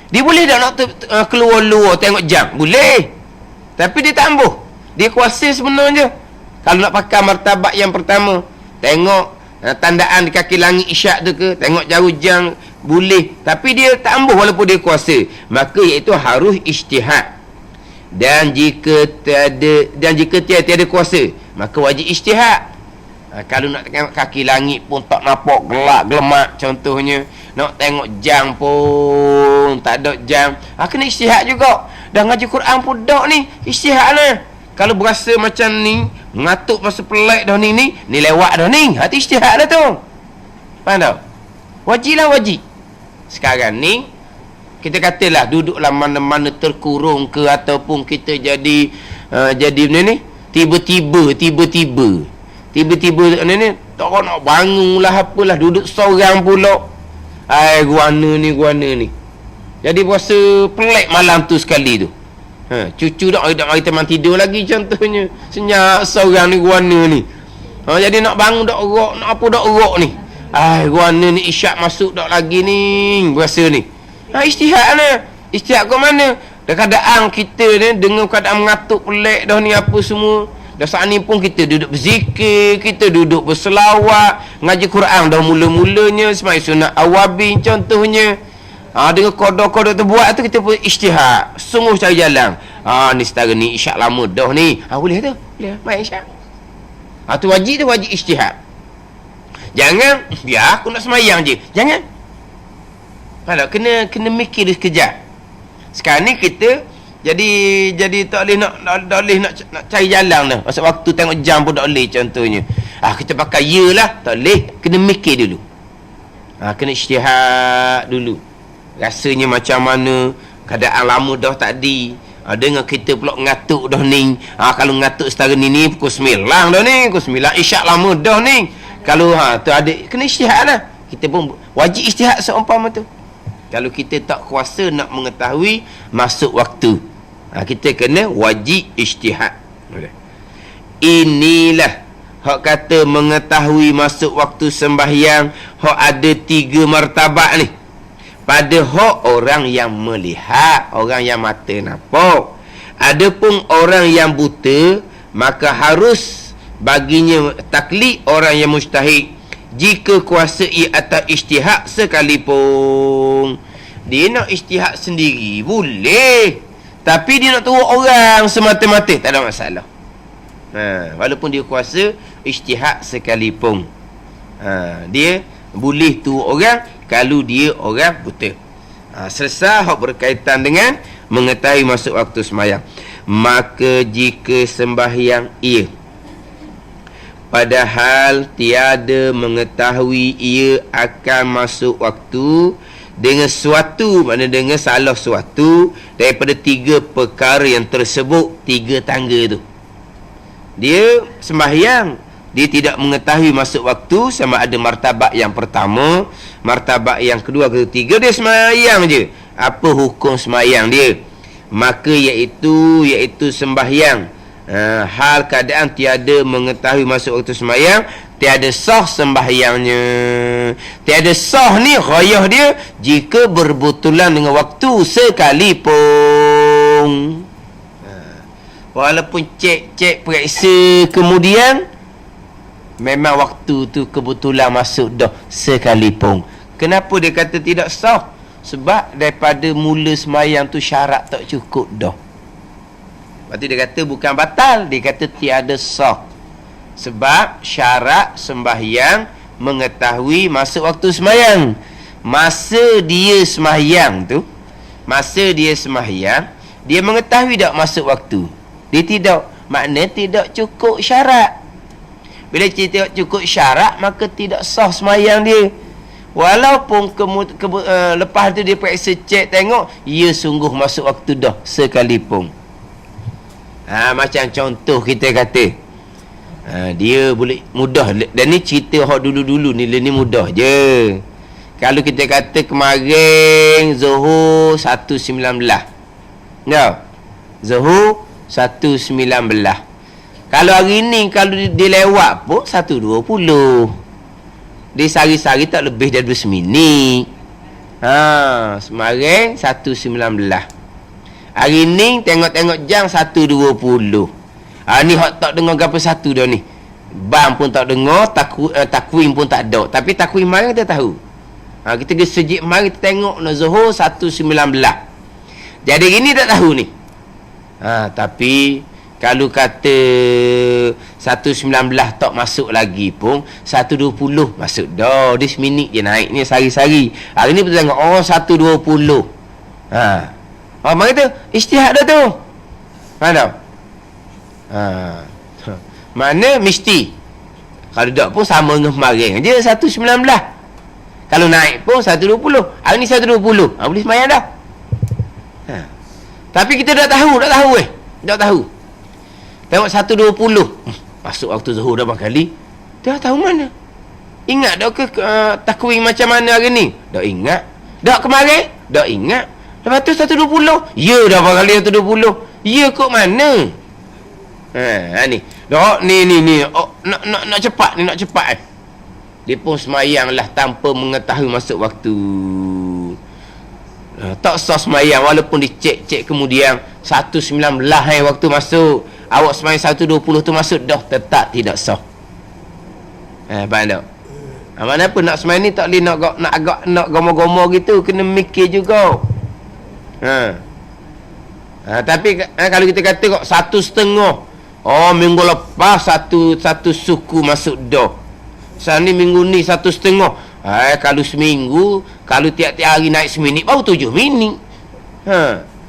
Dia boleh tak nak keluar-luar tengok jam? Boleh. Tapi dia tak ambuh. Dia kuasa sebenarnya. Kalau nak pakai martabat yang pertama, tengok tandaan di kaki langit isyak tu ke, tengok jauh jam, boleh. Tapi dia tak ambuh walaupun dia kuasa. Maka iaitu harus ijtihad. Dan jika tiada kuasa, maka wajib ijtihad. Kalau nak tengok kaki langit pun tak nampak, gelap gelemak contohnya, nak tengok jam pun tak ada jam, kena ijtihad juga. Dan ngaji Quran pun dak ni ijtihad lah. Kalau berasa macam ni, ngatuk masa pelik dah ni lewat dah ni, hati ijtihad lah tu. Faham tak? Wajib lah, wajib. Sekarang ni kita katalah duduklah mana-mana terkurung ke, ataupun kita jadi benda ni, tiba-tiba ni tak nak bangun lah, apalah, duduk seorang pula. Guana ni. Jadi berasa pelik malam tu sekali tu. Cucu tak mari teman tidur lagi contohnya. Senyap seorang ni guana ni. Jadi nak bangun dak erok, nak apa dak erok ni. Guana ni isyak masuk dak lagi ni. Berasa ni. Ijtihad lah. Ijtihad ke mana? Dalam keadaan kita ni dengan keadaan mengatuk pelik dah ni apa semua. Dah saat ni pun kita duduk berzikir, kita duduk berselawat, ngaji Quran dah mula-mulanya, semai sunat awabin contohnya. Dengan kodok-kodok terbuat tu kita pun ijtihad, sungguh cari jalan. Ni setara ni isyak lama dah ni. Boleh tu? Boleh, main isyak. Tu wajib ijtihad. Jangan biar aku nak semayang je. Jangan. Kena mikir sekejap. Sekarang ni kita jadi tak boleh nak cari jalan dah. Masa waktu tengok jam pun tak boleh contohnya. Kita pakai lah, tak boleh. Kena mikir dulu. Kena ijtihad dulu. Rasanya macam mana, keadaan lama dah tadi. Dengan kita pula ngatuk dah ni. Kalau ngatuk setara ni pukul 9 dah ni. Pukul 9 isyak lama dah ni. Kalau tu ada, kena ijtihad lah. Kita pun wajib ijtihad seumpama tu. Kalau kita tak kuasa nak mengetahui masuk waktu, kita kena wajib ijtihad. Inilah hak kata mengetahui masuk waktu sembahyang. Hak ada 3 martabat ni. Pada hak orang yang melihat, orang yang mata nampak. Adapun orang yang buta, maka harus baginya taklid orang yang mujtahid. jika kuasa ia atas ijtihad sekalipun. Dia nak ijtihad sendiri boleh, tapi dia nak turut orang semata-mata tak ada masalah. Walaupun dia kuasa ijtihad sekalipun, dia boleh turut orang kalau dia orang buta. Selesai hak berkaitan dengan mengetahui masuk waktu sembahyang. Maka jika sembahyang ia padahal tiada mengetahui ia akan masuk waktu dengan suatu, maknanya dengan salah suatu daripada 3 perkara yang tersebut, 3 tangga tu. Dia sembahyang, dia tidak mengetahui masuk waktu, sama ada martabat yang pertama, martabat yang kedua, ketiga, dia sembahyang je. Apa hukum sembahyang dia? Maka iaitu sembahyang hal keadaan tiada mengetahui masuk waktu sembahyang, tiada sah sembahyangnya. Tiada sah ni ghayah dia jika berbetulan dengan waktu sekalipun. Walaupun cek periksa kemudian memang waktu tu kebetulan masuk dah sekalipun. Kenapa dia kata tidak sah? Sebab daripada mula sembahyang tu syarat tak cukup dah. Lepas tu dia kata bukan batal, dia kata tiada sah. Sebab syarat sembahyang mengetahui masuk waktu sembahyang. Masa dia sembahyang, dia mengetahui tak masuk waktu? Dia tidak. Maknanya tidak cukup syarat. Bila tidak cukup syarat, maka tidak sah sembahyang dia. Walaupun lepas tu dia periksa cek tengok, ia sungguh masuk waktu dah sekalipun. Macam contoh kita kata, dia boleh mudah. Dan ni cerita hak dulu-dulu ni mudah je. Kalau kita kata kemarin Zuhur 1.19, ya, Zuhur 1.19. Kalau hari ni kalau dia lewat pun 1.20. Dia sehari-sehari tak lebih dari 12 minit. Kemarin 1.19. Hari ni tengok-tengok jam 1.20. Ni hak tak dengar apa satu dah ni. Bam pun tak dengar, takwim pun tak ada. Tapi takwim mari kita tahu. Kita pergi sejik mari kita tengok nak Zuhur 1.19. Jadi gini tak tahu ni. Tapi kalau kata 1.19 tak masuk lagi pun 1.20 masuk dah. Dia seminit je naik ni sehari-sehari. Hari ni kita tengok 1.20. Mari tu ijtihad dah tu. Mana? Mana mesti. Kalau tak pun sama dengan kemarin je 1.19. Kalau naik pun 1.20. Hari ni 1.20. Boleh sembahyang dah. Tapi kita tak tahu. Tak tahu. Tengok 1.20. Masuk waktu Zuhur dah berapa kali? Tak tahu mana. Ingat tak ke takwim macam mana hari ni? Tak ingat. Tak kemarin? Tak ingat. Lepas tu 1.20. Ya dah berapa kali 1.20. Ya kok mana? Ni. Dok ni. Nak cepat ni, nak cepat. Dia pun sembahyang lah tanpa mengetahui masuk waktu. Tak sah sembahyang walaupun dicek kemudian 1.19 waktu masuk. Awak sembahyang 1.20 tu masuk dah, tetap tidak sah. Faham tak? Mana pun nak sembahyang ni tak boleh nak gomo-gomo gitu, kena mikir juga. Tapi kalau kita kata kok 1.5, minggu lepas satu suku masuk dah. Sekarang ni minggu ni 1.5. Kalau seminggu, kalau tiap-tiap hari naik seminit, baru 7 minit.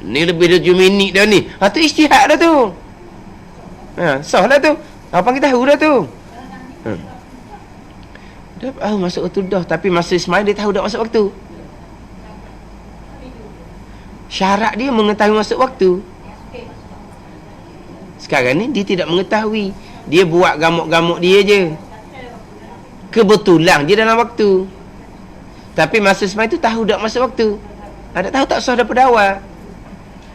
Ni lebih 7 minit dah ni. Tu ijtihad dah tu. Sah lah tu. Apa kita tahu dah tu. Dah masuk waktu dah. Tapi masa sembahyang dia tahu dah masuk waktu. Syarat dia mengetahui masuk waktu. Sekarang ni dia tidak mengetahui. Dia buat gamuk-gamuk dia je. Kebetulan dia dalam waktu. Tapi masa sembahyang tu tahu dah masuk waktu. Tak tahu tak sah daripada awal.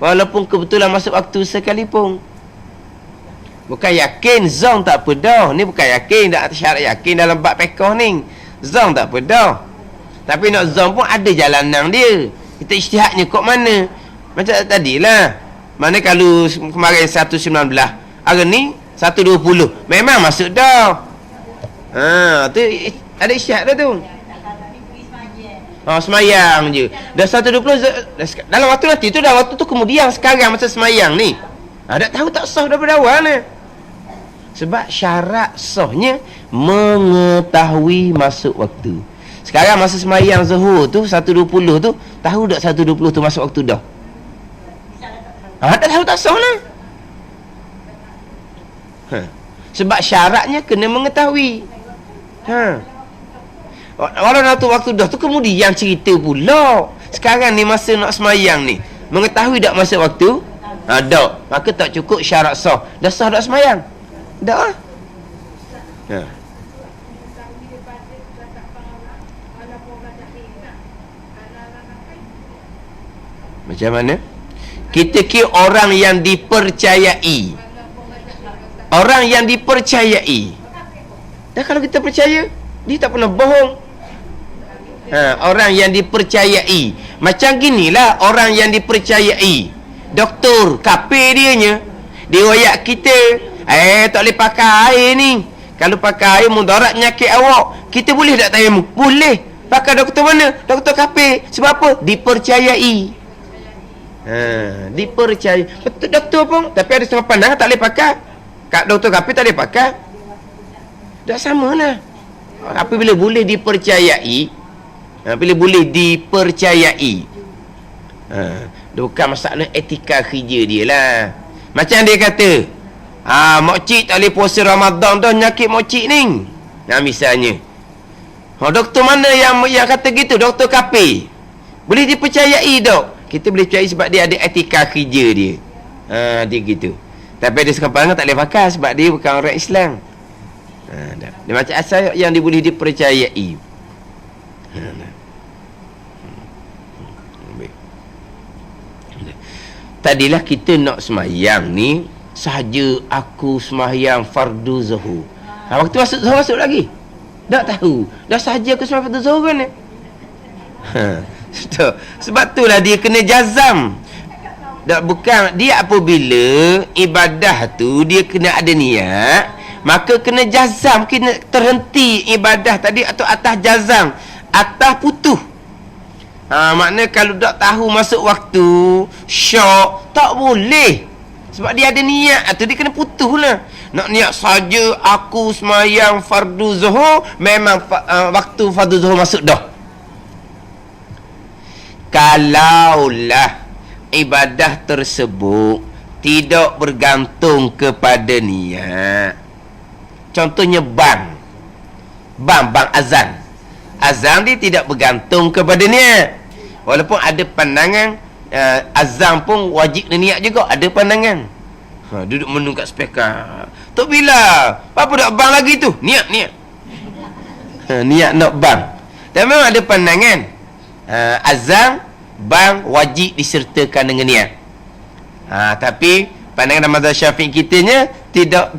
Walaupun kebetulan masuk waktu sekalipun. Bukan yakin, zon tak apa dah. Ni bukan yakin, tak syarat yakin dalam bab fiqh ni. Zon tak apa dah. Tapi nak zon pun ada jalanan dia. Kita ijtihadnya kok mana? Macam tadilah. Mana kalau kemarin 1.19, hari ni 1.20. Memang masuk dah. Tu Ada isytihat dah tu. Semayang je. Dah 1.20 dalam waktu nanti tu, dah waktu tu kemudian sekarang masa semayang ni. Tak tahu tak sah daripada awal ni. Sebab syarat sahnya mengetahui masuk waktu. Sekarang masa semayang zuhur tu 1.20 tu, tahu tak 1.20 tu masuk waktu dah? Tak tahu tak sah lah. Sebab syaratnya kena mengetahui. Walau tu waktu dah tu kemudian cerita pula. Sekarang ni masa nak semayang ni, mengetahui tak masa waktu? Tak. Maka tak cukup syarat sah. Dah sah tak semayang? Tak lah. Macam mana? Kita kira orang yang dipercayai. Orang yang dipercayai. Dah kalau kita percaya, dia tak pernah bohong. Orang yang dipercayai. Macam ginilah orang yang dipercayai. Doktor KP dianya, dia royak kita, tak boleh pakai air ni. Kalau pakai air mudarat penyakit awak. Kita boleh tak tayamum? Boleh. Pakai doktor mana? Doktor KP. Sebab apa? Dipercayai. Dipercayai. Betul doktor pun, tapi ada setengah pandangan tak boleh pakai. Kat doktor KP tak boleh pakai. Dah sama lah. Apabila boleh dipercayai, bila boleh dipercayai, bukan masalah etika kerja dia lah. Macam dia kata, mokcik tak boleh puasa Ramadan dah, nyakit mokcik ni. Misalnya, doktor mana yang kata gitu? Doktor KP. Boleh dipercayai dok. Kita boleh percayai sebab dia ada etika kerja dia. Dia gitu. Tapi ada sekarang tak boleh pakai sebab dia bukan orang Islam. Dia macam asal yang dia boleh dipercayai. Tadilah kita nak semayang ni, sahaja aku semayang fardu zuhur. Waktu masuk zuhur masuk lagi. Tak tahu. Dah sahaja aku semayang fardu zuhur kan ni. Sebab itulah dia kena jazam. Bukan dia apabila ibadah tu dia kena ada niat, maka kena jazam, kena terhenti ibadah tadi atau atas jazam, atas putus. Makna kalau tak tahu masuk waktu, syok, tak boleh. Sebab dia ada niat, atau dia kena putus lah. Nak niat saja aku semayang fardu zuhur, memang waktu fardu zuhur masuk dah. Kalaulah ibadah tersebut tidak bergantung kepada niat. Contohnya bank azan. Azan dia tidak bergantung kepada niat. Walaupun ada pandangan azan pun wajib niat juga, ada pandangan. Duduk menung kat speaker. Tok bila? Apa nak bang lagi tu? Niat. Niat nak bang. Dan memang ada pandangan azan bang wajib disertakan dengan niat. Tapi pandangan mazhab Syafi'i kitanya tidak.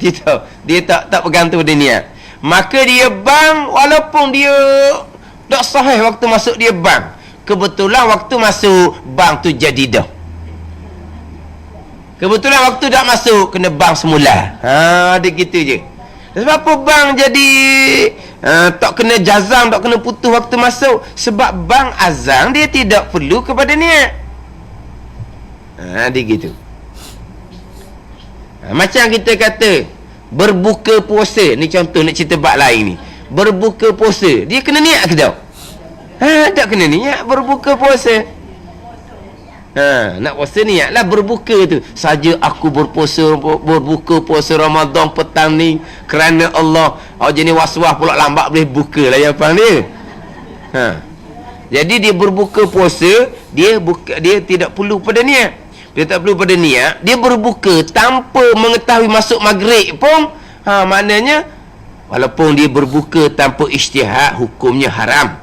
Dia tak bergantung dengan niat. Maka dia bang walaupun dia tak sahih waktu masuk dia bang. Kebetulan waktu masuk bang tu jadi dah. Kebetulan waktu dah masuk kena bang semula. Dia gitu je. Sebab apa bang jadi tak kena jazam, tak kena putus waktu masuk? Sebab bang azan dia tidak perlu kepada niat. Dia gitu. Macam kita kata berbuka puasa, ni contoh nak cerita bab lain ni. Berbuka puasa, dia kena niat ke tak? Tak kena niat berbuka puasa. Nak puasa niatlah berbuka tu. Saja aku berbuka puasa Ramadan petang ni kerana Allah. Jenis was-was pula lambat boleh buka lah yang faham dia. Jadi dia berbuka puasa, dia tidak perlu pada niat. Dia tak perlu pada niat, dia berbuka tanpa mengetahui masuk maghrib pun. Maknanya walaupun dia berbuka tanpa ijtihad, hukumnya haram.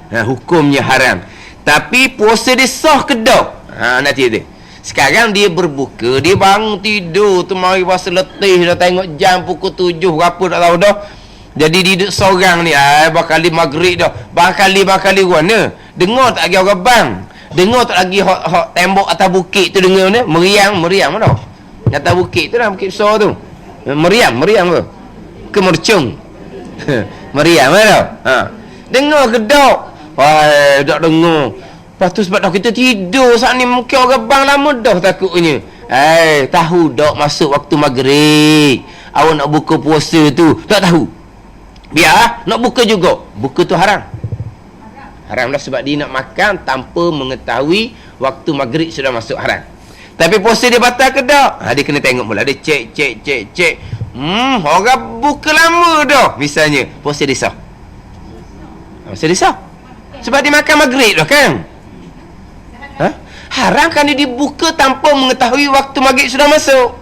Hukumnya haram. Tapi puasa dia sah ke tak? Nanti dia. Sekarang dia berbuka, dia bangun tidur tu mari rasa letih dah, tengok jam pukul 7 berapa tak tahu dah. Jadi dia duduk seorang ni, bakali maghrib dah. Bakali mana? Dengar tak lagi orang bang? Dengar tak lagi hok tembok atas bukit tu dengar ni? Meriang mana? Atas bukit tu lah, bukit besar tu. Meriang ke? Kemercung. Meriam tau. Dengar kedok. Wah, tak dengar. Lepas tu sebab dah kita tidur saat ni, mungkin orang bang lama dah takutnya. Tahu dok masuk waktu maghrib. Awak nak buka puasa tu, tak tahu. Biar nak buka juga. Buka tu haram. Haram dah sebab dia nak makan tanpa mengetahui waktu maghrib sudah masuk haram. Tapi puasa dia batal ke tak? Dia kena tengok mula. Dia cek. Orang buka lama dah. Misalnya, puasa dia sah. Puasa dia sah. Sebab dia makan maghrib dah kan? Haram kan dia dibuka tanpa mengetahui waktu maghrib sudah masuk.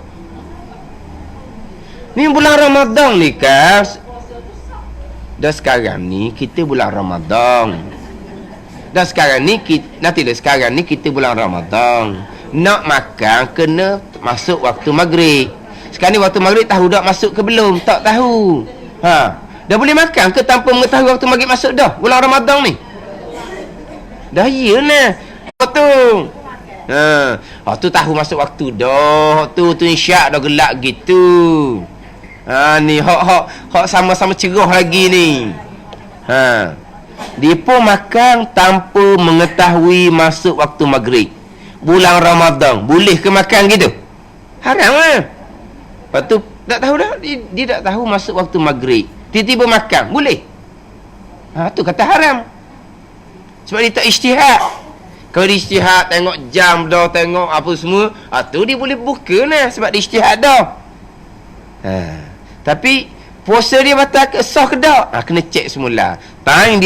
Ni bulan Ramadan ni kan? Dah sekarang ni kita bulan Ramadan. Sekarang ni kita bulan Ramadan. Nak makan kena masuk waktu maghrib. Sekarang ni waktu maghrib tahu dah masuk ke belum? Tak tahu. Dah boleh makan ke tanpa mengetahui waktu maghrib masuk dah? Bulan Ramadan ni. Dah iyalah. Tu. Tu tahu masuk waktu dah. Tu isyak dah gelap gitu. Ni hak sama-sama cerah lagi ni. Dia pun makan tanpa mengetahui masuk waktu maghrib. Bulan Ramadan boleh ke makan gitu? Haram lah. Lepas tu tak tahu dah, dia tak tahu masuk waktu maghrib, tiba-tiba makan boleh. Tu kata haram. Sebab dia tak ijtihad. Kalau dia ijtihad, tengok jam dah, tengok apa semua, tu dia boleh buka lah sebab dia ijtihad dah. Tapi puasa dia batal ke sah ke tak? Kena cek semula. Time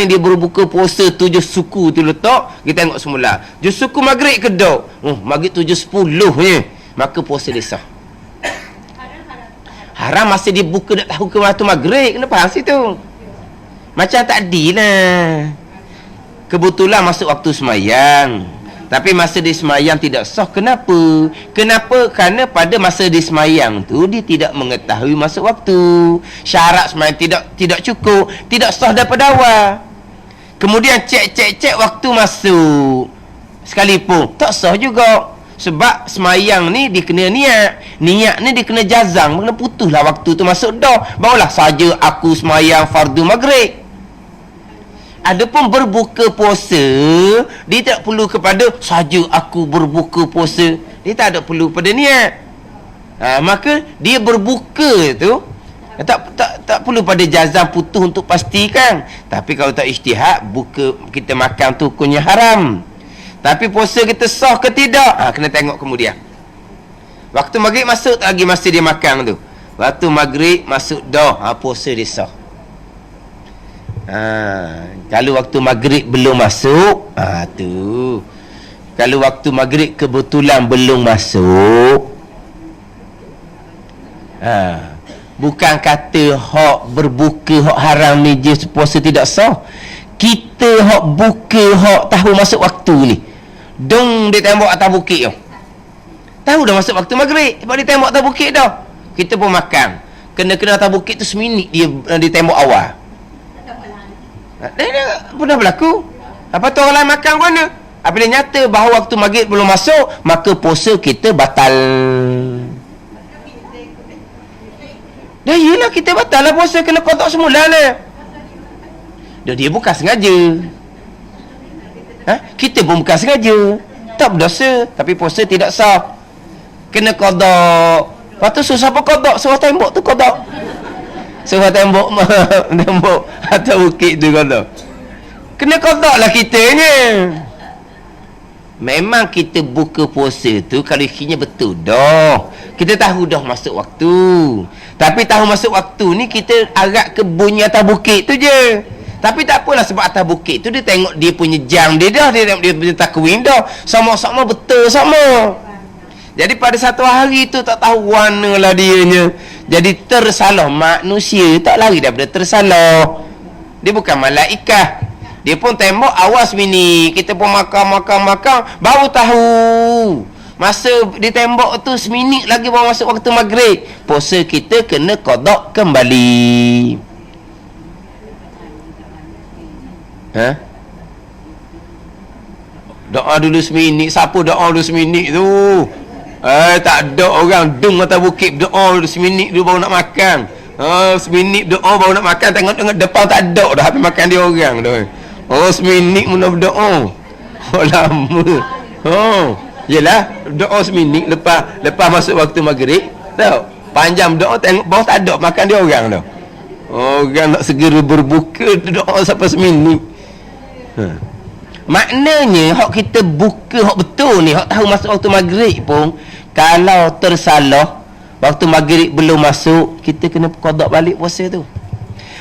dia berbuka puasa 7 suku tu letak, kita tengok semula. 7 suku maghrib ke tak? Maghrib 7.10 je. Maka puasa dia sah. Haram masa dia buka tak tahu ke waktu maghrib. Kena faham situ. Macam tadi lah. Kebetulan masuk waktu semayang. Tapi masa dia semayang tidak sah. Kenapa? Kerana pada masa dia semayang tu dia tidak mengetahui masuk waktu. Syarat semayang tidak cukup, tidak sah daripada awal. Kemudian cek waktu masuk, sekalipun tak sah juga. Sebab semayang ni dia kena niat. Niat ni dia kena jazam, kena putuslah waktu tu masuk dah. Barulah saja aku semayang fardu maghrib. Adapun berbuka puasa, dia tak perlu kepada saja aku berbuka puasa. Dia tak ada perlu pada niat. Maka dia berbuka tu tak perlu pada jazam putus untuk pastikan. Tapi kalau tak ijtihad, buka kita makan tu hukumnya haram. Tapi puasa kita sah ke tidak? Kena tengok kemudian. Waktu maghrib masuk tak lagi masa dia makan tu. Waktu maghrib masuk dah, puasa dia sah. Kalau waktu maghrib belum masuk, tu. Kalau waktu maghrib kebetulan belum masuk, bukan kata hak berbuka hak haram ni je puasa tidak sah. Kita hak buka hak tahu masuk waktu ni, dong dia tembok atas bukit tu, tahu dah masuk waktu maghrib. Sebab dia tembok atas bukit dah, kita pun makan. Kena atas bukit tu seminit dia tembok awal. Dia pernah berlaku. Apa tu orang lain makan ke mana? Apabila nyata bahawa waktu maghrib belum masuk, maka puasa kita batal. Dah iyalah kita batal lah puasa, kena qada semula lah. Dia bukan sengaja. Kita pun bukan sengaja, tak berdosa, tapi puasa tidak sah. Kena qada. Lepas tu susah apa qada? Suruh tembok tu qada. Suruh tembok atau bukit tu qada. Kena qada lah kita ni. Memang kita buka puasa tu kalau ikhtinya betul dah. Kita tahu dah masuk waktu. Tapi tahu masuk waktu ni kita arak ke bunyi atas bukit tu je. Tapi tak apalah sebab atas bukit tu dia tengok dia punya jam dia dah, dia tengok dia punya takwim dah. Sama-sama betul sama. Jadi pada satu hari tu tak tahu warna lah dianya. Jadi tersalah. Manusia tak lari daripada tersalah. Dia bukan malaikat. Dia pun tembok awal seminit. Kita pun makan. Baru tahu. Masa dia tembok tu seminit lagi baru masuk waktu maghrib. Puasa kita kena qada kembali. Doa dulu seminit. Siapa doa dulu seminit tu? Tak ada orang dung atas bukit doa dulu seminit dulu baru nak makan. Seminit doa baru nak makan, tengok depan tak ada dah habis makan dia orang dah. Seminit mula berdoa. Lama. Yelah, doa seminit lepas masuk waktu maghrib. Tahu? Panjang doa tengok bawah tak ada makan dia orang dah. Orang nak segera berbuka doa sampai seminit. Maknanya hak kita buka hak betul ni, hak tahu masuk waktu maghrib pun, kalau tersalah waktu maghrib belum masuk, kita kena qada balik puasa tu.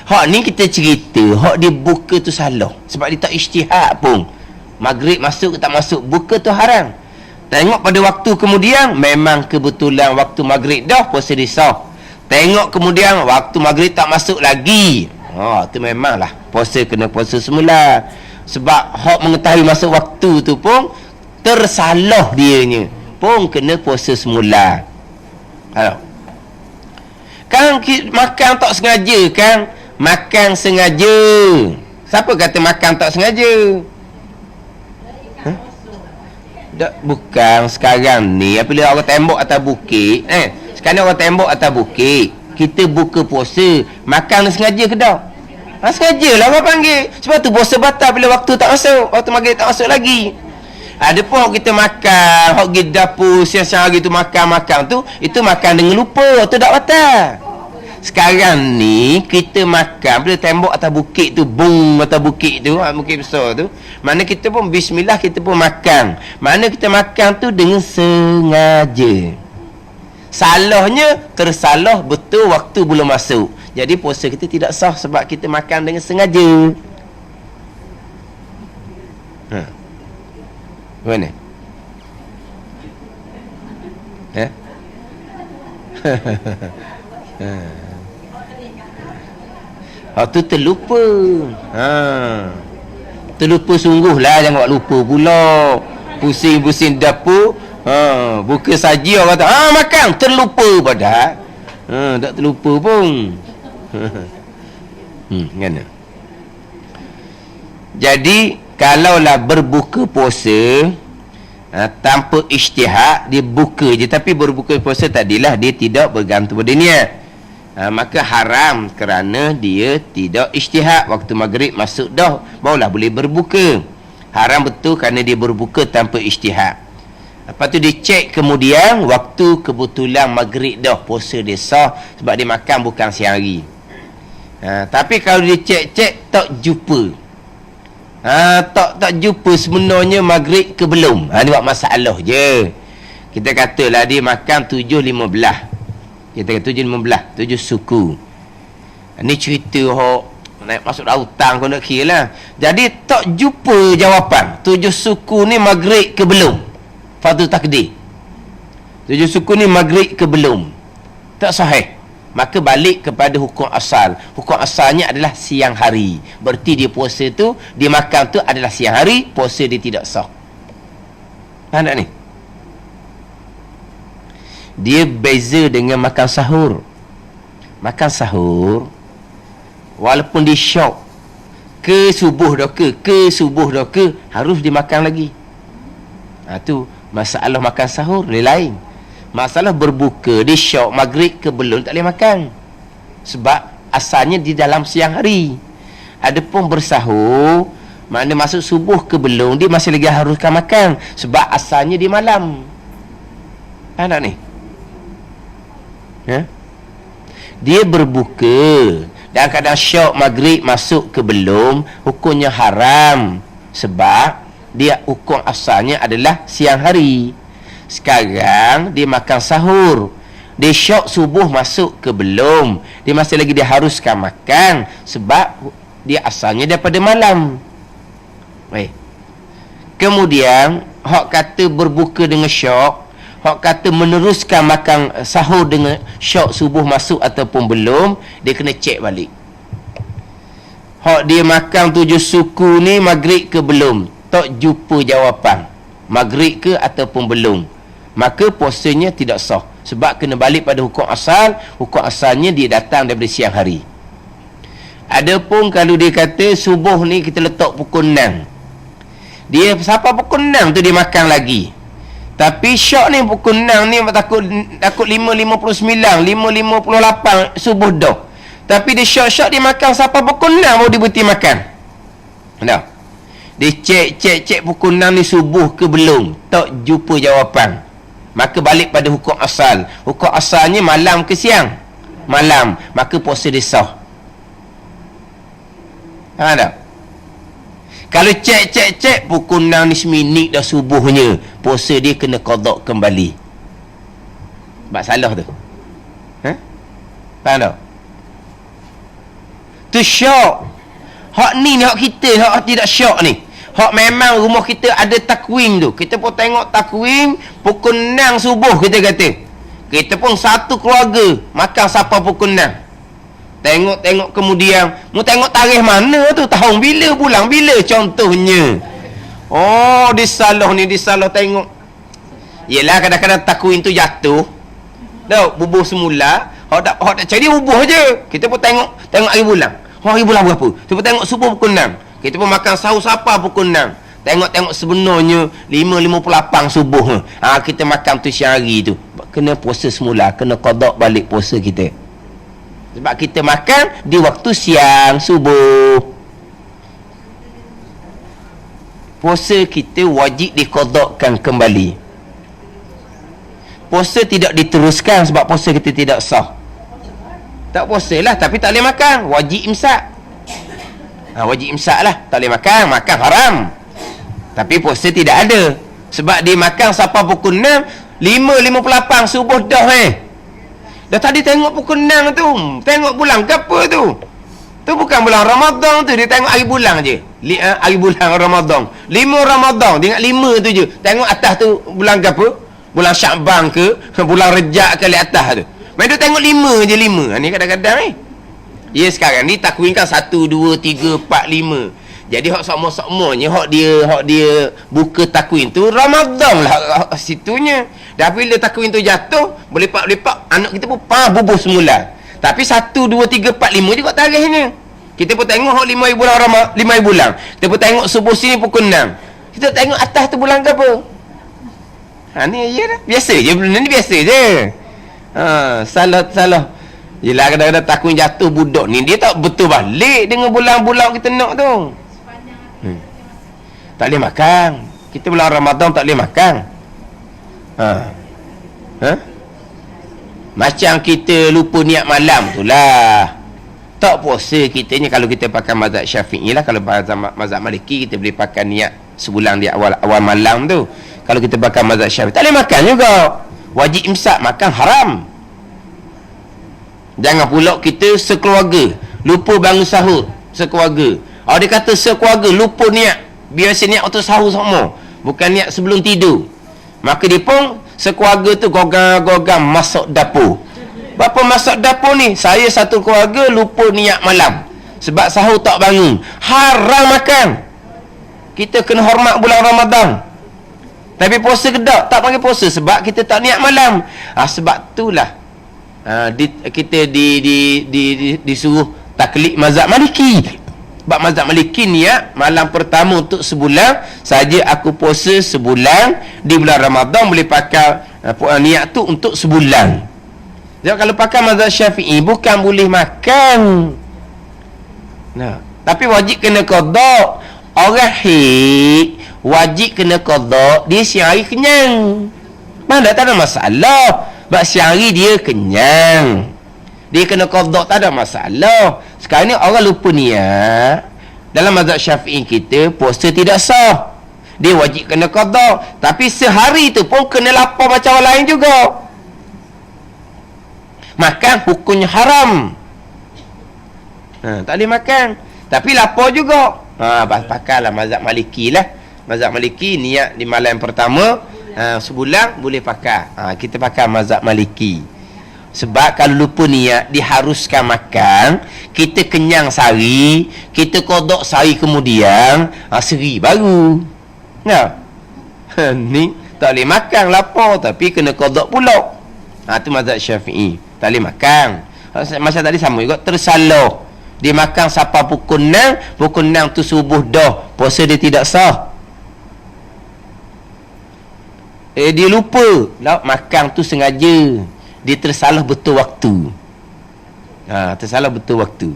Hak ni kita cerita hak dia buka tu salah sebab dia tak ijtihad pun. Maghrib masuk ke tak masuk, buka tu haram. Tengok pada waktu kemudian memang kebetulan waktu maghrib dah, puasa dia sah. Tengok kemudian waktu maghrib tak masuk lagi, tu memanglah puasa kena puasa semula. Sebab hak mengetahui masuk waktu tu pun tersalah dianya, pun kena puasa semula. Kan makan tak sengaja kan? Makan sengaja. Siapa kata makan tak sengaja? Bukan sekarang ni apabila orang tembok atas bukit, sekarang orang tembok atas bukit, kita buka puasa, makan sengaja ke tak? Sengajalah orang panggil. Sebab tu puasa batal bila waktu tak masuk, waktu maghrib tak masuk lagi. Ada pun kita makan, hok pergi dapur siang-siang hari tu makan tu, itu makan dengan lupa, tu tak batal. Sekarang ni kita makan bila tembok atas bukit tu, bung atas bukit tu, bukit besar tu, mana kita pun bismillah, kita pun makan. Mana kita makan tu dengan sengaja. Salahnya tersalah betul waktu belum masuk. Jadi puasa kita tidak sah sebab kita makan dengan sengaja. Mana? Tu terlupa. Terlupa sungguhlah, jangan buat lupa pula. Pusing-pusing dapur, buka saji orang kata makan, terlupa padahal tak terlupa pun. Kan? Jadi kalaulah berbuka puasa tanpa ijtihad, dia buka je, tapi berbuka puasa tadilah dia tidak bergantung pada niat, maka haram kerana dia tidak ijtihad. Waktu maghrib masuk dah, barulah boleh berbuka. Haram betul kerana dia berbuka tanpa ijtihad. Lepas tu dia cek kemudian waktu kebetulan maghrib dah, puasa dia sah sebab dia makan bukan siang hari. Tapi kalau dia cek tak jumpa, tak jumpa sebenarnya maghrib ke belum, ni buat masalah je. Kita katalah dia makan 7.15, kita kata 7.15, 7 suku. Ni cerita naik masuk lautan kau nak kira lah. Jadi tak jumpa jawapan 7 suku ni maghrib ke belum, fardu takdir. 7 suku ni maghrib ke belum, tak sahih. Maka balik kepada hukum asal. Hukum asalnya adalah siang hari. Berarti dia puasa tu, dia makan tu adalah siang hari, puasa dia tidak sah. Faham tak ni? Dia beza dengan makan sahur. Makan sahur, walaupun dia syok, ke subuh dah ke, harus dimakan lagi. Tu masalah makan sahur dia lain. Masalah berbuka, dia syok maghrib ke belum, tak boleh makan sebab asalnya di dalam siang hari. Adapun bersahur, makna masuk subuh ke belum, dia masih lagi haruskan makan sebab asalnya di malam. Faham tak ni? Dia berbuka dan kadang syok maghrib masuk ke belum, hukumnya haram sebab dia hukum asalnya adalah siang hari. Sekarang dia makan sahur, dia syok subuh masuk ke belum, dia masih lagi diharuskan makan sebab dia asalnya daripada malam. Kemudian hak kata berbuka dengan syok, hak kata meneruskan makan sahur dengan syok subuh masuk ataupun belum, dia kena cek balik. Hak dia makan 7 suku ni maghrib ke belum, tak jumpa jawapan maghrib ke ataupun belum, maka puasanya tidak sah sebab kena balik pada hukum asal. Hukum asalnya dia datang daripada siang hari. Adapun kalau dia kata subuh ni kita letak pukul 6, dia sampai pukul 6 tu dia makan lagi, tapi syok ni pukul 6 ni takut 5.59, 5.58 subuh dah, Tapi dia syok-syok dia makan sampai pukul 6 baru dia berhenti makan. Nah. Dia cek pukul 6 ni subuh ke belum? Tak jumpa jawapan. Maka balik pada hukum asal. Hukum asalnya malam ke siang? Malam. Maka puasa dia sah. Faham tak? Kalau cek pukul 6 ni seminit dah subuhnya, puasa dia kena qada kembali. Sebab salah tu. Faham tak? Tu syok. Hak ni hak kita, hak tidak syok ni. Hak memang rumah kita ada takwim tu. Kita pun tengok takwim pukul 6 subuh kita kata. Kita pun satu keluarga makan sampai pukul 6. Tengok kemudian, mu tengok tarikh mana tu, tahun bila, bulan bila contohnya. Oh, disalah tengok. Yelah kadang-kadang takwim tu jatuh. Dah bubuh semula. Hak tak cari bubuh je. Kita pun tengok hari bulan. Hari bulan berapa? Kita pun tengok subuh pukul 6. Kita pun makan sahur sapa pukul 6. Tengok sebenarnya 5.58 subuh. Kita makan tu siang hari tu. Kena puasa semula, kena qada balik puasa kita. Sebab kita makan di waktu siang subuh. Puasa kita wajib diqadakan kembali. Puasa tidak diteruskan sebab puasa kita tidak sah. Tak puasa lah, tapi tak boleh makan. Wajib imsak. Wajib imsak lah. Tak boleh makan haram. Tapi puasa tidak ada. Sebab dia makan sampai pukul 6, 5.58 subuh dah Dah tadi tengok pukul 6 tu. Tengok bulan ke apa tu? Tu bukan bulan Ramadan tu. Dia tengok hari bulan je. Hari bulan Ramadan. 5 Ramadan. Dia ingat 5 tu je. Tengok atas tu bulan ke apa? Bulan Syakban ke? Bulan Rejab ke atas tu. Main tu tengok 5 je 5. Ni kadang-kadang Ya sekarang ni takwim kan 1, 2, 3, 4, 5. Jadi hak sama-samanya hak dia buka takwim tu Ramadan lah situnya. Dah bila takwim tu jatuh, berlepak-lepak anak kita pun bubuh semula. Tapi 1, 2, 3, 4, 5 juga tarikhnya. Kita pun tengok hak 5 bulan Ramadan, 5 bulan. Kita pun tengok subuh sini pukul 6. Kita tengok atas tu bulan ke apa? Ni ya dah. Biasa je benda ni, biasa je. Salah. Yelah kadang-kadang takwim jatuh budak ni dia tak betul balik dengan bulan-bulan kita nak tu. Tak boleh makan. Kita bulan Ramadan tak boleh makan. Macam kita lupa niat malam tu lah. Tak puasa kitanya kalau kita pakai mazhab Syafi'i lah. Kalau mazhab Maliki kita boleh pakai niat sebulan di awal malam tu. Kalau kita pakai mazhab Syafi'i tak boleh makan juga. Wajib imsak, makan haram. Jangan pula kita sekeluarga lupa bangun sahur sekeluarga. Dia kata sekeluarga lupa niat. Biasa niat untuk sahur sama, bukan niat sebelum tidur. Maka dia pun sekeluarga tu gogang-gogang masuk dapur. Berapa masuk dapur ni? Saya satu keluarga lupa niat malam sebab sahur tak bangun. Haram makan. Kita kena hormat bulan Ramadan. Tapi puasa ke tak panggil puasa sebab kita tak niat malam. Sebab itulah kita disuruh taklid mazhab Maliki. Sebab mazhab Maliki niat malam pertama untuk sebulan saja aku puasa sebulan. Di bulan Ramadan boleh pakai niat tu untuk sebulan. Jadi kalau pakai mazhab Syafi'i bukan boleh makan. Tapi wajib kena qada. Orang haid wajib kena qada dia siang hari kenyang. Mana tak ada masalah. Sebab siang hari dia kenyang, dia kena qada, tak ada masalah. Sekarang ni orang lupa niat. Dalam mazhab Syafi'i kita puasa tidak sah. Dia wajib kena qada. Tapi sehari tu pun kena lapar macam orang lain juga. Makan hukumnya haram. Tak boleh makan. Tapi lapar juga. Pakailah mazhab Maliki lah. Mazhab Maliki niat di malam pertama sebulan boleh pakai. Kita pakai mazhab Maliki. Sebab kalau lupa niat diharuskan makan, kita kenyang sehari, kita kodok sehari kemudian, seri baru. Ni tak boleh makan lapar tapi kena kodok pula. Tu mazhab Syafi'i. Tak boleh makan. Macam tadi sama juga tersalah. Dia makan sampai pukul 6, pukul 6 tu subuh dah, puasa dia tidak sah. Dia lupa makan tu sengaja. Dia tersalah betul waktu. Tersalah betul waktu.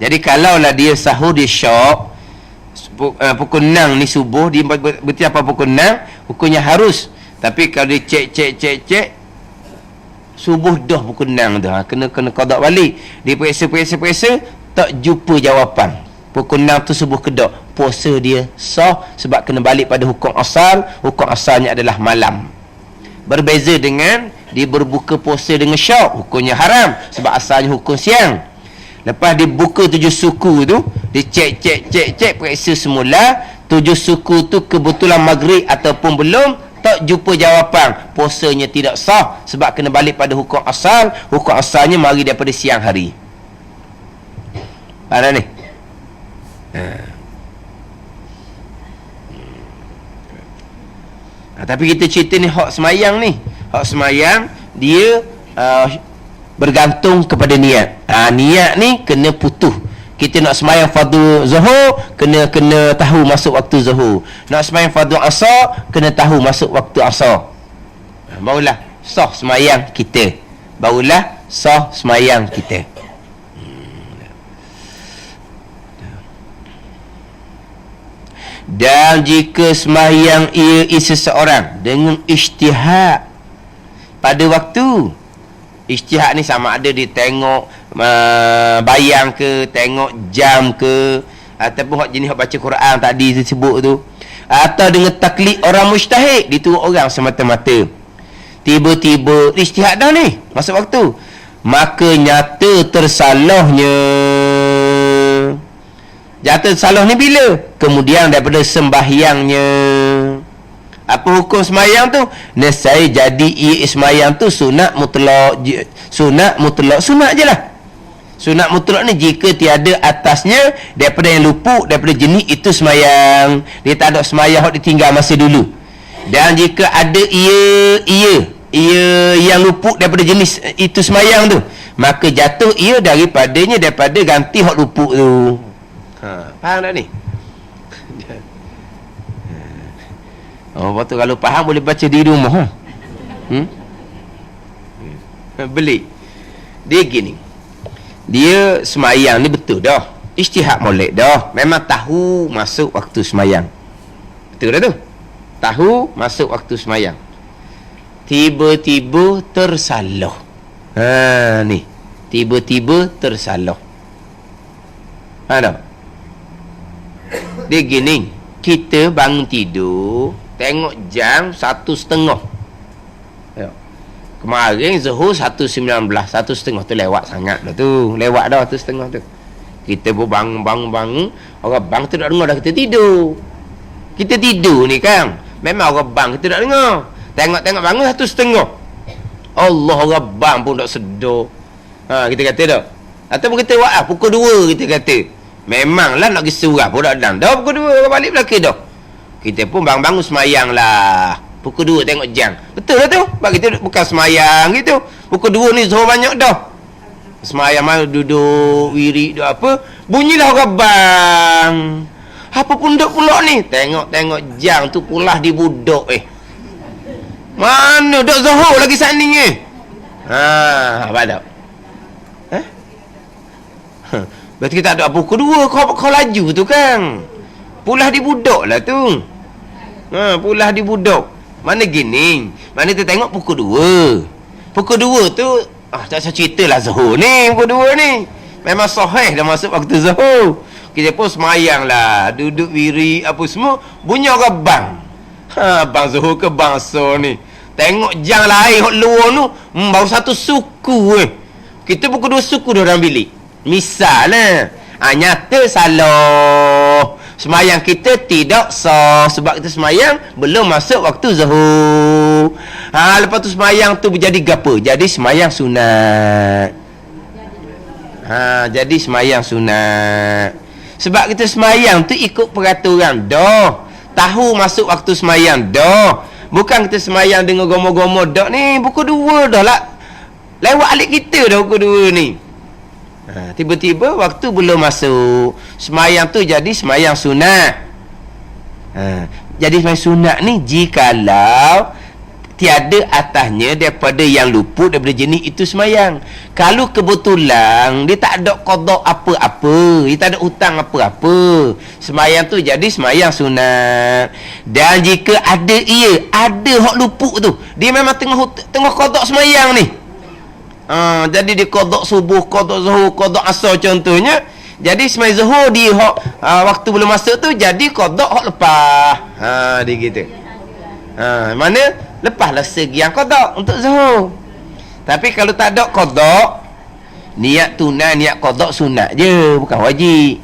Jadi kalaulah dia sahur dia syok pukul 6 ni subuh, dia berarti apa pukul 6, hukumnya harus. Tapi kalau dia cek subuh dah pukul 6 dah, kena qada balik. Dia periksa tak jumpa jawapan. Pukul 6 tu subuh kedak, puasa dia sah sebab kena balik pada hukum asal. Hukum asalnya adalah malam. Berbeza dengan dia berbuka puasa dengan syok, hukumnya haram sebab asalnya hukum siang. Lepas dia buka 7 suku tu, dia cek periksa semula 7 suku tu kebetulan maghrib ataupun belum, tak jumpa jawapan, puasanya tidak sah sebab kena balik pada hukum asal. Hukum asalnya mari daripada siang hari. Faham ni? Tapi kita cerita ni hak semayang ni. Hak semayang dia bergantung kepada niat. Niat ni kena putus. Kita nak semayang fardu zuhur, kena tahu masuk waktu zuhur. Nak semayang fardu asar, kena tahu masuk waktu asar. Barulah sah semayang kita. Dan jika semayang ia seseorang dengan ijtihad pada waktu, ijtihad ni sama ada dia tengok bayang ke, tengok jam ke, ataupun hak jenis hak baca Quran tadi disebut tu, atau dengan taklid orang mujtahid, diturut orang semata-mata. Tiba-tiba ijtihad dah ni masuk waktu, maka nyata tersalahnya. Jatuh salah ni bila? Kemudian daripada sembahyangnya. Apa hukum semayang tu? Nesai jadi ia semayang tu sunat mutlak. Sunat je lah. Sunat mutlak ni jika tiada atasnya daripada yang luput, daripada jenis itu semayang. Dia tak ada semayang yang ditinggal masa dulu. Dan jika ada ia yang luput daripada jenis itu semayang tu, maka jatuh ia daripada ganti hak luput tu. Faham tak ni? Lepas tu kalau faham boleh baca di rumah. Beli. Dia gini, dia semayang ni betul dah, ijtihad molek dah, memang tahu masuk waktu semayang, betul dah tu, tahu masuk waktu semayang. Tiba-tiba tersalah. Ni tiba-tiba tersalah. Ada. Dia gini, kita bangun tidur, tengok jam 1:30. Kemarin Zuhur 1:19, 1:30 tu lewat sangat dah tu. Lewat dah 1:30 tu. Kita pun bangun. Orang bang tu tak dengar dah kita tidur. Kita tidur ni kan, memang orang bang kita tak dengar. Tengok bangun 1:30. Allah, orang bang pun tak sedar. Kita kata dah. Ataupun kita buat pukul 2 kita kata. Memanglah nak pergi surah pun tak dan. Dah pukul 2 orang balik belakang dah. Kita pun bangun semayang lah. Pukul 2 tengok jam. Betul lah tu. Sebab kita bukan semayang gitu. Pukul 2 ni Zuhur banyak dah. Semayang malu duduk wirid duduk apa. Bunyilah orang bang. Apa pun duduk pula ni. Tengok jam tu pulah di budok Mana duduk Zuhur lagi sanding apa tak? Berarti kita ada pukul 2 kau laju tu kan. Pulah di budok lah tu. Pulah di budok. Mana gini? Mana kita tengok pukul 2. Pukul 2 tu tak usah ceritalah Zuhur ni. Pukul 2 ni memang sahih dah masuk waktu Zuhur. Kita pun semayang lah, duduk wiri apa semua. Bunyi orang bang. Bang Zuhur ke bang so ni. Tengok jam lain hok luar tu baru 1 suku Kita pukul 2 suku dah dalam bilik. Misalnya nyata salah, semayang kita tidak sah sebab kita semayang belum masuk waktu Zuhur. Lepas tu semayang tu menjadi gapo? Jadi semayang sunat. Jadi semayang sunat. Sebab kita semayang tu ikut peraturan dah. Tahu masuk waktu semayang dah. Bukan kita semayang dengan gomo-gomo dah ni. Pukul 2 dah lah. Lewat alik kita dah pukul 2 ni. Tiba-tiba waktu belum masuk. Semayang tu jadi semayang sunat. Jadi semayang sunat ni jikalau tiada atasnya daripada yang luput daripada jenis itu semayang. Kalau kebetulan dia tak ada qada apa-apa, dia tak ada hutang apa-apa, semayang tu jadi semayang sunat. Dan jika ada hak luput tu, dia memang tengah qada semayang ni, jadi dia qada subuh, qada zuhur, qada asar contohnya. Jadi semayang zuhur dia hak waktu belum masuk tu, jadi qada hak lepas. Dia gitu. Mana lepaslah segi yang qada untuk zuhur. Tapi kalau tak ada qada, niat tunai, niat qada sunat je, bukan wajib.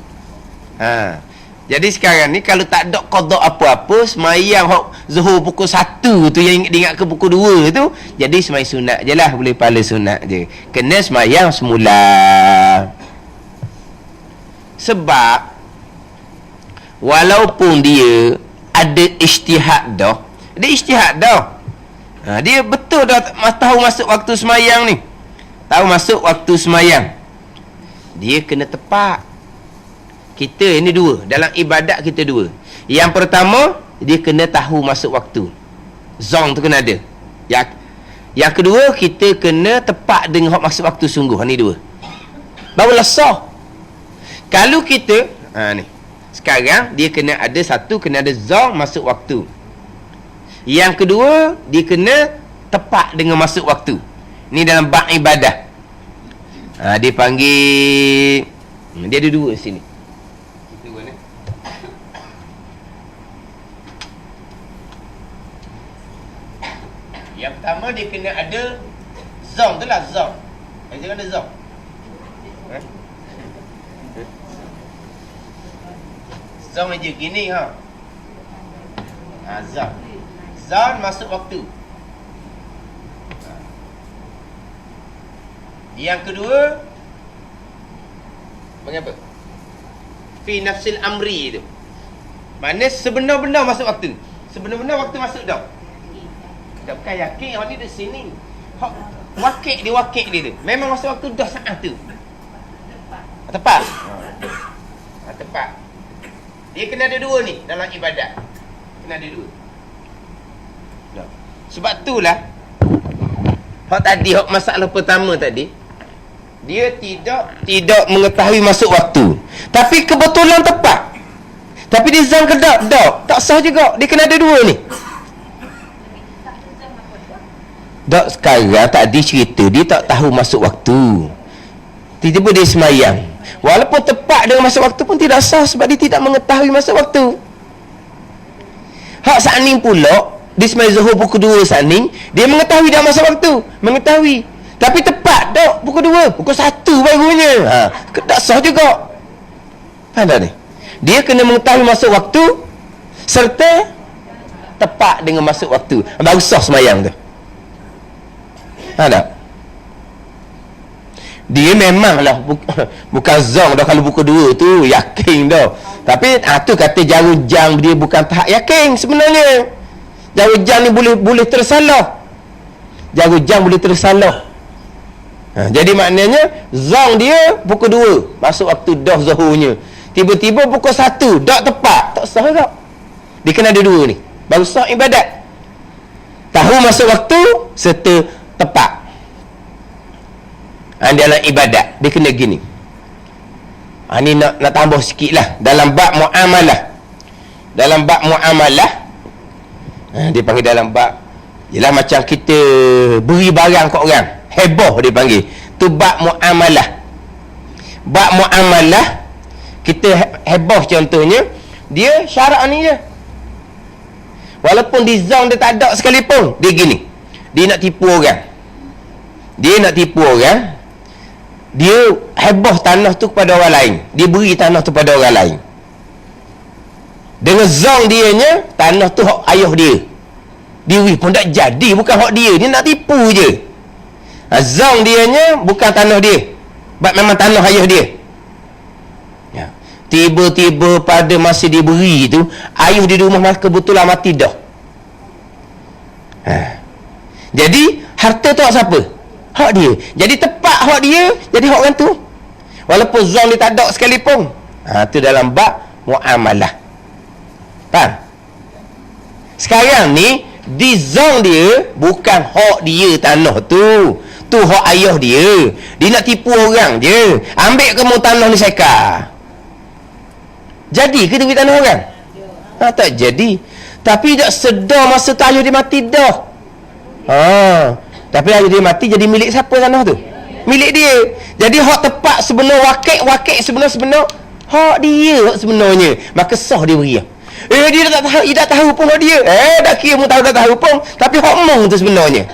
Jadi sekarang ni kalau tak ada qada apa-apa, semayang hak zuhur pukul 1 tu yang diingat ke pukul 2 tu, jadi semayang sunat je lah, boleh pahala sunat je. Kena semayang semula. Sebab walaupun dia ada ijtihad dah, dia betul dah tahu masuk waktu semayang ni, tahu masuk waktu semayang, dia kena tepat. Kita ini dua, dalam ibadat kita dua. Yang pertama, dia kena tahu masuk waktu, zong tu kena ada. Yang kedua, kita kena tepat dengan masuk waktu sungguh. Ni dua, barulah sah. Kalau kita ni sekarang, dia kena ada satu, kena ada zong masuk waktu. Yang kedua, dia kena tepat dengan masuk waktu. Ni dalam bab ibadah. Dia panggil, dia ada dua sini. Yang pertama, dia kena ada zong tu lah, zong. Jangan ada zong. Zong aja gini zong. Zon masuk waktu. Yang kedua, mengapa? Fi nafsil amri tu. Mana sebenar-benar masuk waktu. Sebenar-benar waktu masuk dah. Tak bukan yakin orang ni di sini. Wakil dia tu. Memang masuk waktu dah saat tu. Tepat. Tepat. Dia kena ada dua ni dalam ibadat. Kena ada dua. Sebab itulah masalah pertama tadi, dia tidak mengetahui masuk waktu, tapi kebetulan tepat. Tapi dia zang ke tak sah juga. Dia kena ada dua ni. Tak, sekarang tadi cerita dia tak tahu masuk waktu, tiba-tiba dia semayang. Walaupun tepat dengan masuk waktu pun tidak sah, sebab dia tidak mengetahui masuk waktu. Hak saat ni pula, dia semayang zuhur pukul 2 saat ni, dia mengetahui dah masuk waktu, mengetahui. Tapi tepat tak pukul 2, pukul 1 barunya. Tak sah juga. Faham tak ni? Dia kena mengetahui masuk waktu serta tepat dengan masuk waktu, baru sah semayang tu. Faham tak? Dia memanglah bukan zong dah kalau pukul 2 tu, yakin dah. Tapi tu kata jarum jam dia bukan tahap yakin sebenarnya. Jarum jam ni boleh tersalah. Jarum jam boleh tersalah. Jadi maknanya zong dia pukul 2 masuk waktu dah zuhurnya. Tiba-tiba pukul 1 tak tepat, tak sah tak? Dia kena ada dua ni, baru sah ibadat. Tahu masuk waktu serta tepat. Dalam ibadat dia kena gini. Ni nak tambah sikit lah dalam bab muamalah. Dalam bab muamalah, dia panggil dalam bab, ialah macam kita beri barang kat orang, heboh dia panggil tu bab muamalah. Bab muamalah kita heboh, contohnya dia syarat ni je, walaupun di zong dia tak ada sekalipun, dia gini, dia nak tipu orang. Dia heboh tanah tu kepada orang lain, dia beri tanah tu pada orang lain. Dengan zong dia nya, tanah tu hak ayah dia, pun tak jadi, bukan hak dia nak tipu je. Zong dia nya bukan tanah dia, memang tanah ayah dia. Tiba-tiba pada masa dia beri tu, ayah dia di rumah kebetulan mati dah. Jadi harta tu hak siapa? Hak dia. Jadi tepat hak dia, jadi hak orang tu, walaupun zon dia tak ada sekalipun. Tu dalam bab muamalah. Faham? Sekarang ni Di zong dia bukan hak dia tanah tu. Tu hak ayah dia. Dia nak tipu orang je. Ambil kamu tanah ni sekar. Jadi ke duit tanah orang? Tak jadi. Tapi tak sedar masa tu ayah dia mati dah. Tapi ayah dia mati jadi milik siapa tanah tu? Milik dia. Jadi hak tepat sebenar wakil sebenar hak dia hak sebenarnya. Maka sah dia beri. Dia tak tahu pun hak dia. Dah kira mu tak tahu pun. Tapi hak mong tu sebenarnya.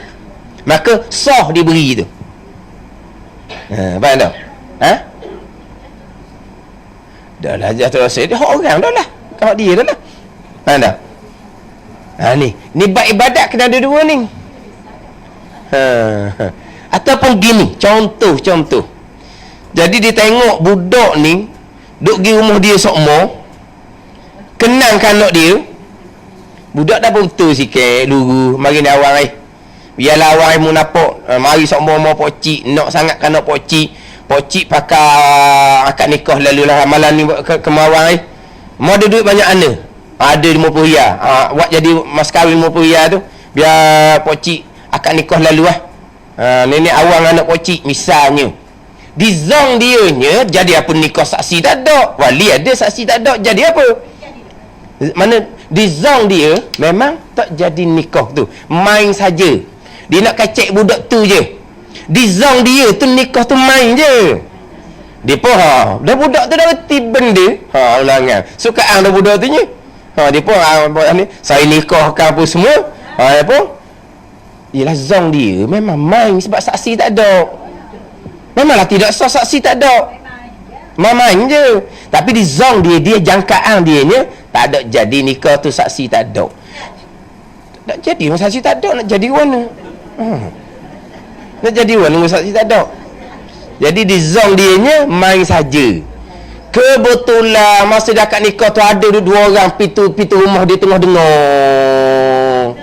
Maka sah dia beri tu. Faham tak? Dah lah jatuh rasa dia hak orang dah lah. Hak dia dah lah. Faham tak? Ni bab ibadat kena ada dua ni. Ataupun gini, contoh. Jadi dia tengok budak ni duk pergi rumah dia sokmo, kenangkan anak dia. Budak dah pun betul sikit dulu, mari ni awang biarlah awang mu napok, mari sokmo mau pocik, nak sangat kan nak pocik pakai akad nikah lalu lah amalan ni ke mawang mau ada duit banyak mana? Ada 50 riyal. Buat jadi mas kahwin 50 riyal tu, biar pocik akad nikah lalu lah. Nenek awang anak pocik misalnya. Di zong dia nya jadi apa nikah saksi tak ada, wali ada saksi tak ada, jadi apa? Mana di zong dia memang tak jadi nikah tu, main saja. Dia nak kacek budak tu je. Di zong dia tu nikah tu main je. Dia pun dah budak tu dah reti benda. Ulangan. Sukaan dah budak tu nya. Dia pun ni saya nikahkan apa semua. Dia pun ialah zong dia memang main sebab saksi tak ada. Memanglah tidak sah, saksi tak ada, main je. Tapi di zong dia jangkaan dia nya tak ada jadi nikah tu, saksi tak ada. Tak jadi saksi tak ada, nak jadi mana? Nak jadi mana saksi tak ada? Jadi di zong dia nya main saja. Kebetulan masa dia akad nikah tu ada dua orang pintu rumah dia tengah dengar.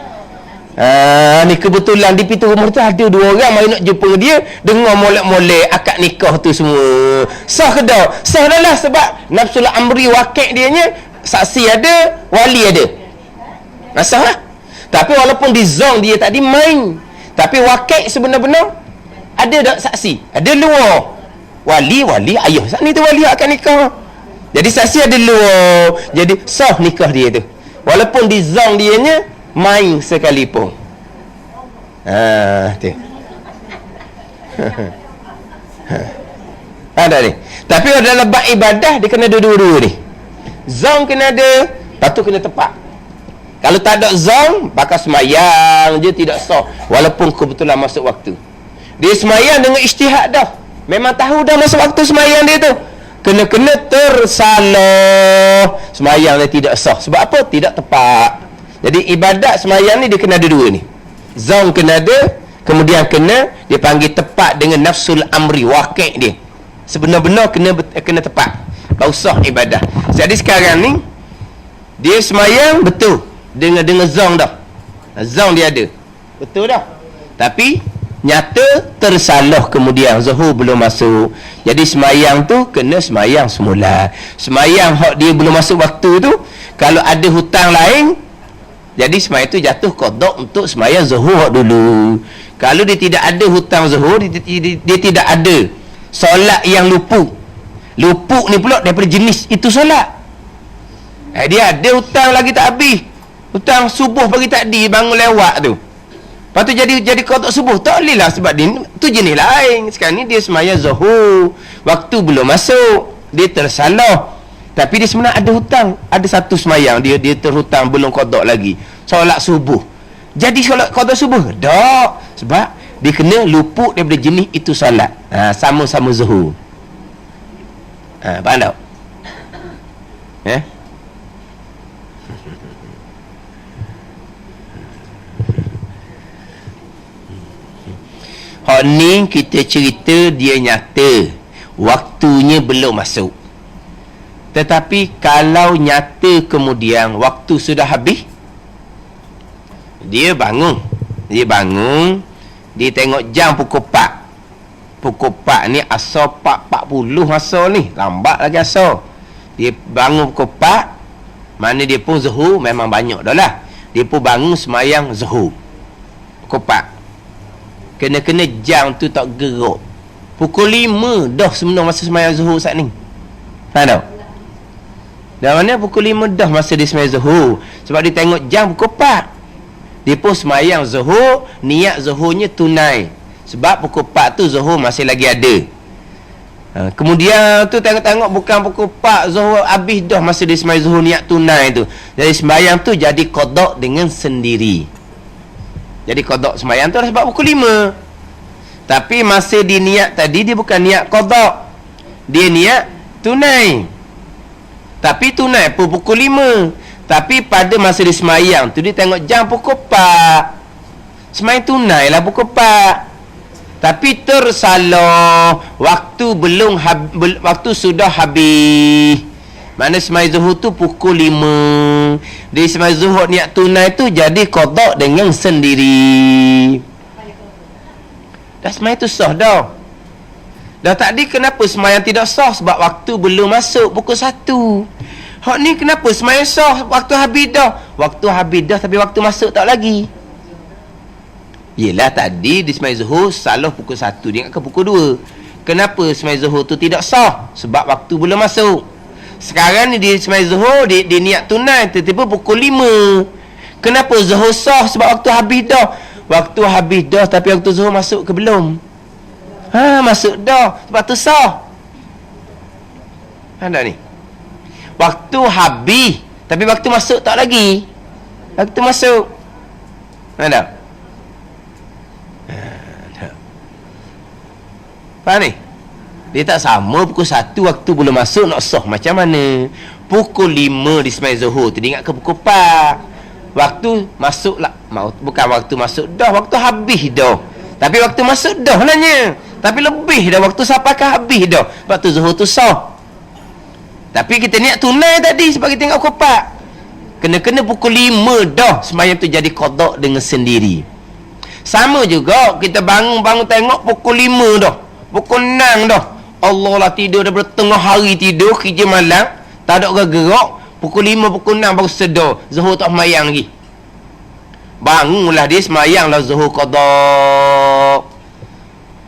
Ni kebetulan di pintu rumah tu ada dua orang mari nak jumpa dia, dengar molek-molek akad nikah tu semua. Sah ke tak? Sah dah lah, sebab nafsul amri wakil dia nya saksi ada, wali ada. Sah lah. Tapi walaupun di zong dia tadi main, tapi wakil sebenar-benar ada tak saksi? Ada luar. Wali ayah saat ni tu wali akad nikah. Jadi saksi ada luar. Jadi sah nikah dia tu. Walaupun di zong dia nya main sekalipun. Tu. Ada ni. Tapi dalam bab ibadah dia kena dua-dua ni. Zong kena ada, lepas tu kena tepat. Kalau tak ada zong, bakal semayang je tidak sah, walaupun kebetulan masuk waktu. Dia semayang dengan ijtihad dah. Memang tahu dah masuk waktu semayang dia tu. Kena tersalah. Semayang dia tidak sah. Sebab apa? Tidak tepat. Jadi ibadat semayang ni dia kena ada dua ni. Zong kena ada, kemudian dia panggil tepat dengan nafsul amri wakil dia. Sebenar-benar kena tepat. Baru sah ibadah. Jadi sekarang ni dia semayang betul dengan zong dah. Zong dia ada. Betul dah. Tapi nyata tersalah kemudian zuhur belum masuk. Jadi semayang tu kena semayang semula. Semayang hak dia belum masuk waktu tu, kalau ada hutang lain, jadi semayang tu jatuh qada untuk semayang zuhur dulu. Kalau dia tidak ada hutang zuhur, dia tidak ada solat yang lupuk. Lupuk ni pula daripada jenis itu solat. Dia ada hutang lagi tak habis. Hutang subuh pagi tadi bangun lewat tu. Lepas tu jadi qada subuh, tak boleh lah, sebab dia tu jenis lain. Sekarang ni dia semayang zuhur, waktu belum masuk, dia tersalah. Tapi dia sebenarnya ada hutang, ada satu semayang dia terhutang belum qada lagi, solat subuh. Jadi solat qada subuh tak, sebab dia kena luput daripada jenis itu solat. Sama-sama zuhur. Faham tak? Hak ni kita cerita dia nyata, waktunya belum masuk. Tetapi kalau nyata kemudian waktu sudah habis, dia bangun, dia tengok jam pukul 4. Pukul 4 ni asal 4.40 asal ni, lambat lagi asal. Dia bangun pukul 4, mana dia pun zuhur memang banyak dah lah. Dia pun bangun semayang Zuhur pukul 4. Kena-kena jam tu tak gerak. Pukul 5 dah sebenar masa semayang Zuhur saat ni. Faham tak? Dan mana pukul 5 dah masa dia semayang Zuhur. Sebab dia tengok jam pukul 4. Dia pun semayang Zuhur, niat Zuhurnya tunai. Sebab pukul 4 tu Zuhur masih lagi ada. Kemudian tu tengok-tengok bukan pukul 4 Zuhur habis dah masa dia semayang Zuhur niat tunai tu. Jadi semayang tu jadi qada dengan sendiri. Jadi qada semayang tu dah sebab pukul 5. Tapi masa dia niat tadi dia bukan niat qada. Dia niat tunai. Tapi tunai pun pukul 5. Tapi pada masa dia semayang tu dia tengok jam pukul 4. Semayang tunai lah pukul 4. Tapi tersalah waktu waktu sudah habis. Mana semayang Zuhur tu pukul 5. Dia semayang Zuhur niat tunai tu jadi qada dengan sendiri. Dah semayang tu sah dah. Dah tadi kenapa semayang tidak sah? Sebab waktu belum masuk pukul 1. Hak ni kenapa semayang sah? Waktu habis dah. Waktu habis dah tapi waktu masuk tak lagi. Yelah tadi di semayang Zuhur salah pukul 1. Dia ingatkan pukul 2. Kenapa semayang Zuhur tu tidak sah? Sebab waktu belum masuk. Sekarang ni dia semayang Zuhur dia niat tunai tiba-tiba pukul 5. Kenapa Zuhur sah? Sebab waktu habis dah. Waktu habis dah tapi waktu Zuhur masuk ke belum? Masuk dah. Sebab tu sah. Ada ni. Waktu habis tapi waktu masuk tak lagi. Waktu masuk. Ada. Faham ni? Dia tak sama pukul 1 waktu belum masuk nak sah macam mana? Pukul 5 di semayang Zuhur tu dia ingat ke pukul 4. Waktu masuk lah. Bukan waktu masuk dah, waktu habis dah. Tapi waktu masuk dah nanya. Tapi lebih dah waktu sampai ke habis dah. Sebab tu Zuhur tu sah. Tapi kita niat tunai tadi sebab kita tengok pukul 4. Kena-kena pukul 5 dah semayang tu jadi qada dengan sendiri. Sama juga kita bangun tengok pukul 5 dah. Pukul 6 dah. Allah lah tidur daripada tengah hari tidur kerja malam. Tak ada gerak. Pukul 5, pukul 6 baru sedar. Zuhur tak semayang lagi. Bangunlah dia semayang lah Zuhur qada.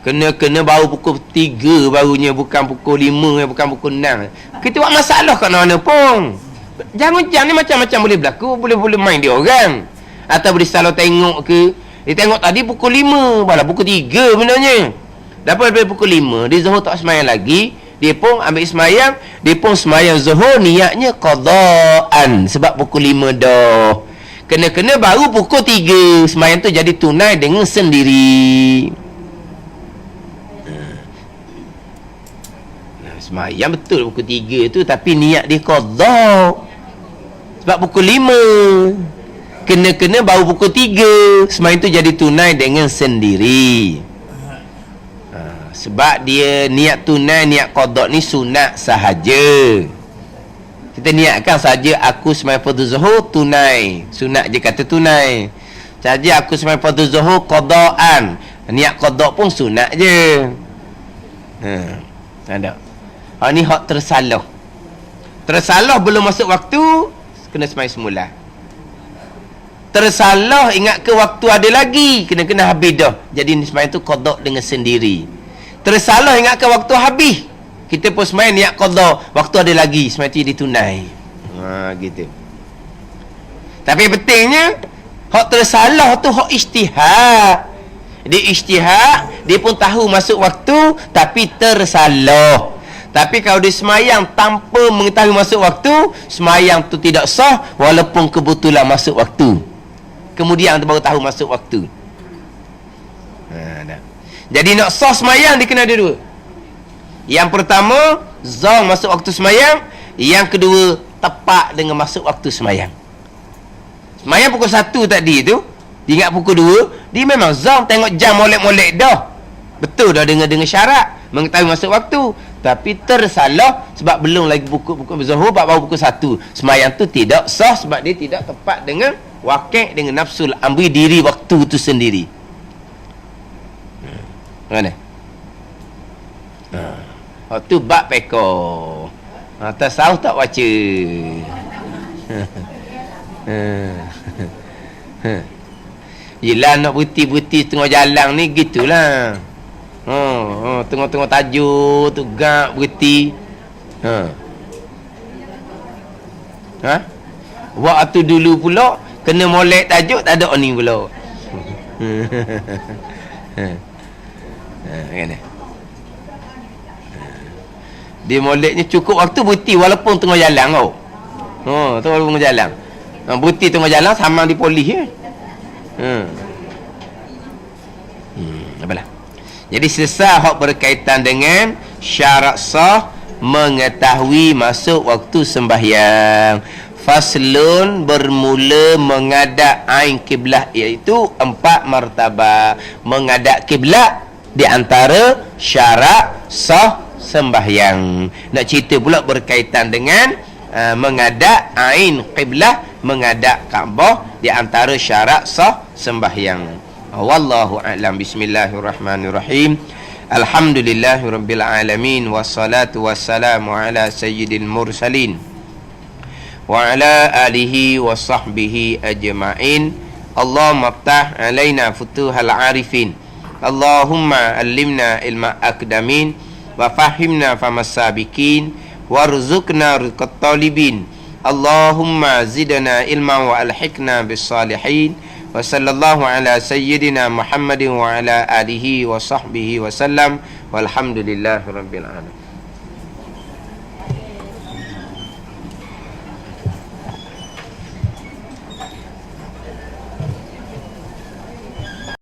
Kena baru pukul 3 barunya. Bukan pukul 5, bukan pukul 6. Kita buat masalah kat mana pun. Jangan ni macam-macam boleh berlaku. Boleh main dia orang. Atau boleh salah tengok ke. Dia tengok tadi pukul 5. Malah pukul 3 benarnya. Dapat daripada pukul 5 dia Zuhur tak semayang lagi. Dia pun ambil semayang. Dia pun semayang Zuhur niatnya qadaan. Sebab pukul 5 dah. Kena-kena baru pukul 3 semayang tu jadi tunai dengan sendiri. Semayang betul pukul 3 tu. Tapi niat dia qada. Sebab pukul 5 kena-kena baru pukul 3 semayang tu jadi tunai dengan sendiri. Sebab dia niat tunai, niat qada ni sunat sahaja. Kita niatkan saja aku semayang fardu Zuhur tunai. Sunat je kata tunai. Saja aku semayang fardu Zuhur qadaan. Niat qada pun sunat je. Ada. Ni hak tersalah. Tersalah belum masuk waktu, kena semayang semula. Tersalah ingat ke waktu ada lagi, kena habis dah. Jadi semayang tu qada dengan sendiri. Tersalah ingat ke waktu habis, kita pun semayang niat qada, waktu ada lagi, semayang tu ditunai. Gitu. Tapi pentingnya hak tersalah tu hak ijtihad. Dia ijtihad, dia pun tahu masuk waktu tapi tersalah. Tapi kalau dia semayang tanpa mengetahui masuk waktu, semayang tu tidak sah walaupun kebetulan masuk waktu. Kemudian tu baru tahu masuk waktu. Jadi nak sah semayang dia kena ada dua. Yang pertama, zam masuk waktu semayang. Yang kedua, tepat dengan masuk waktu semayang. Semayang pukul 1 tadi tu, dia ingat pukul 2, dia memang zam tengok jam molek-molek dah. Betul dah dengan syarat mengetahui masuk waktu. Tapi tersalah sebab belum lagi pukul Zuhur, baru pukul 1. Semayang tu tidak sah sebab dia tidak tepat dengan wakil, dengan nafsul amri diri waktu tu sendiri. Mana? Waktu bab peko. Tasawuf tak baca. Ha. Yelah nak berhenti tengah jalan ni gitulah. Tengah-tengah tajuk tu gak berhenti. Waktu dulu pula kena molek tajuk tak ada ni pula. Kan? Dia moleknya cukup waktu berhenti walaupun tengah jalan kau. Tu walaupun tengah jalan. Berhenti tengah jalan sama di polis ya. Apalah. Jadi sesat hak berkaitan dengan syarat sah mengetahui masuk waktu sembahyang. Faslun bermula menghadap ain kiblat, iaitu 4 martabat. Menghadap kiblat di antara syarat sah sembahyang. Nak cerita pula berkaitan dengan menghadap ain kiblat, menghadap Kaabah di antara syarat sah sembahyang. Wallahu a'lam. Bismillahirrahmanirrahim. Alhamdulillahirabbil alamin wassalatu wassalamu ala sayyidil mursalin wa ala alihi wa sahbihi ajma'in. Allahumma aftah alaina futuhal arifin. Allahumma allimna ilma akdamin wa fahimna famas sabiqin warzuqna rizqat talibin. Allahumma zidna ilma wa alhiqna bis salihin. Wa sallallahu ala sayyidina Muhammadin wa ala alihi wa sahbihi wa sallam. Walhamdulillahi rabbil alamin.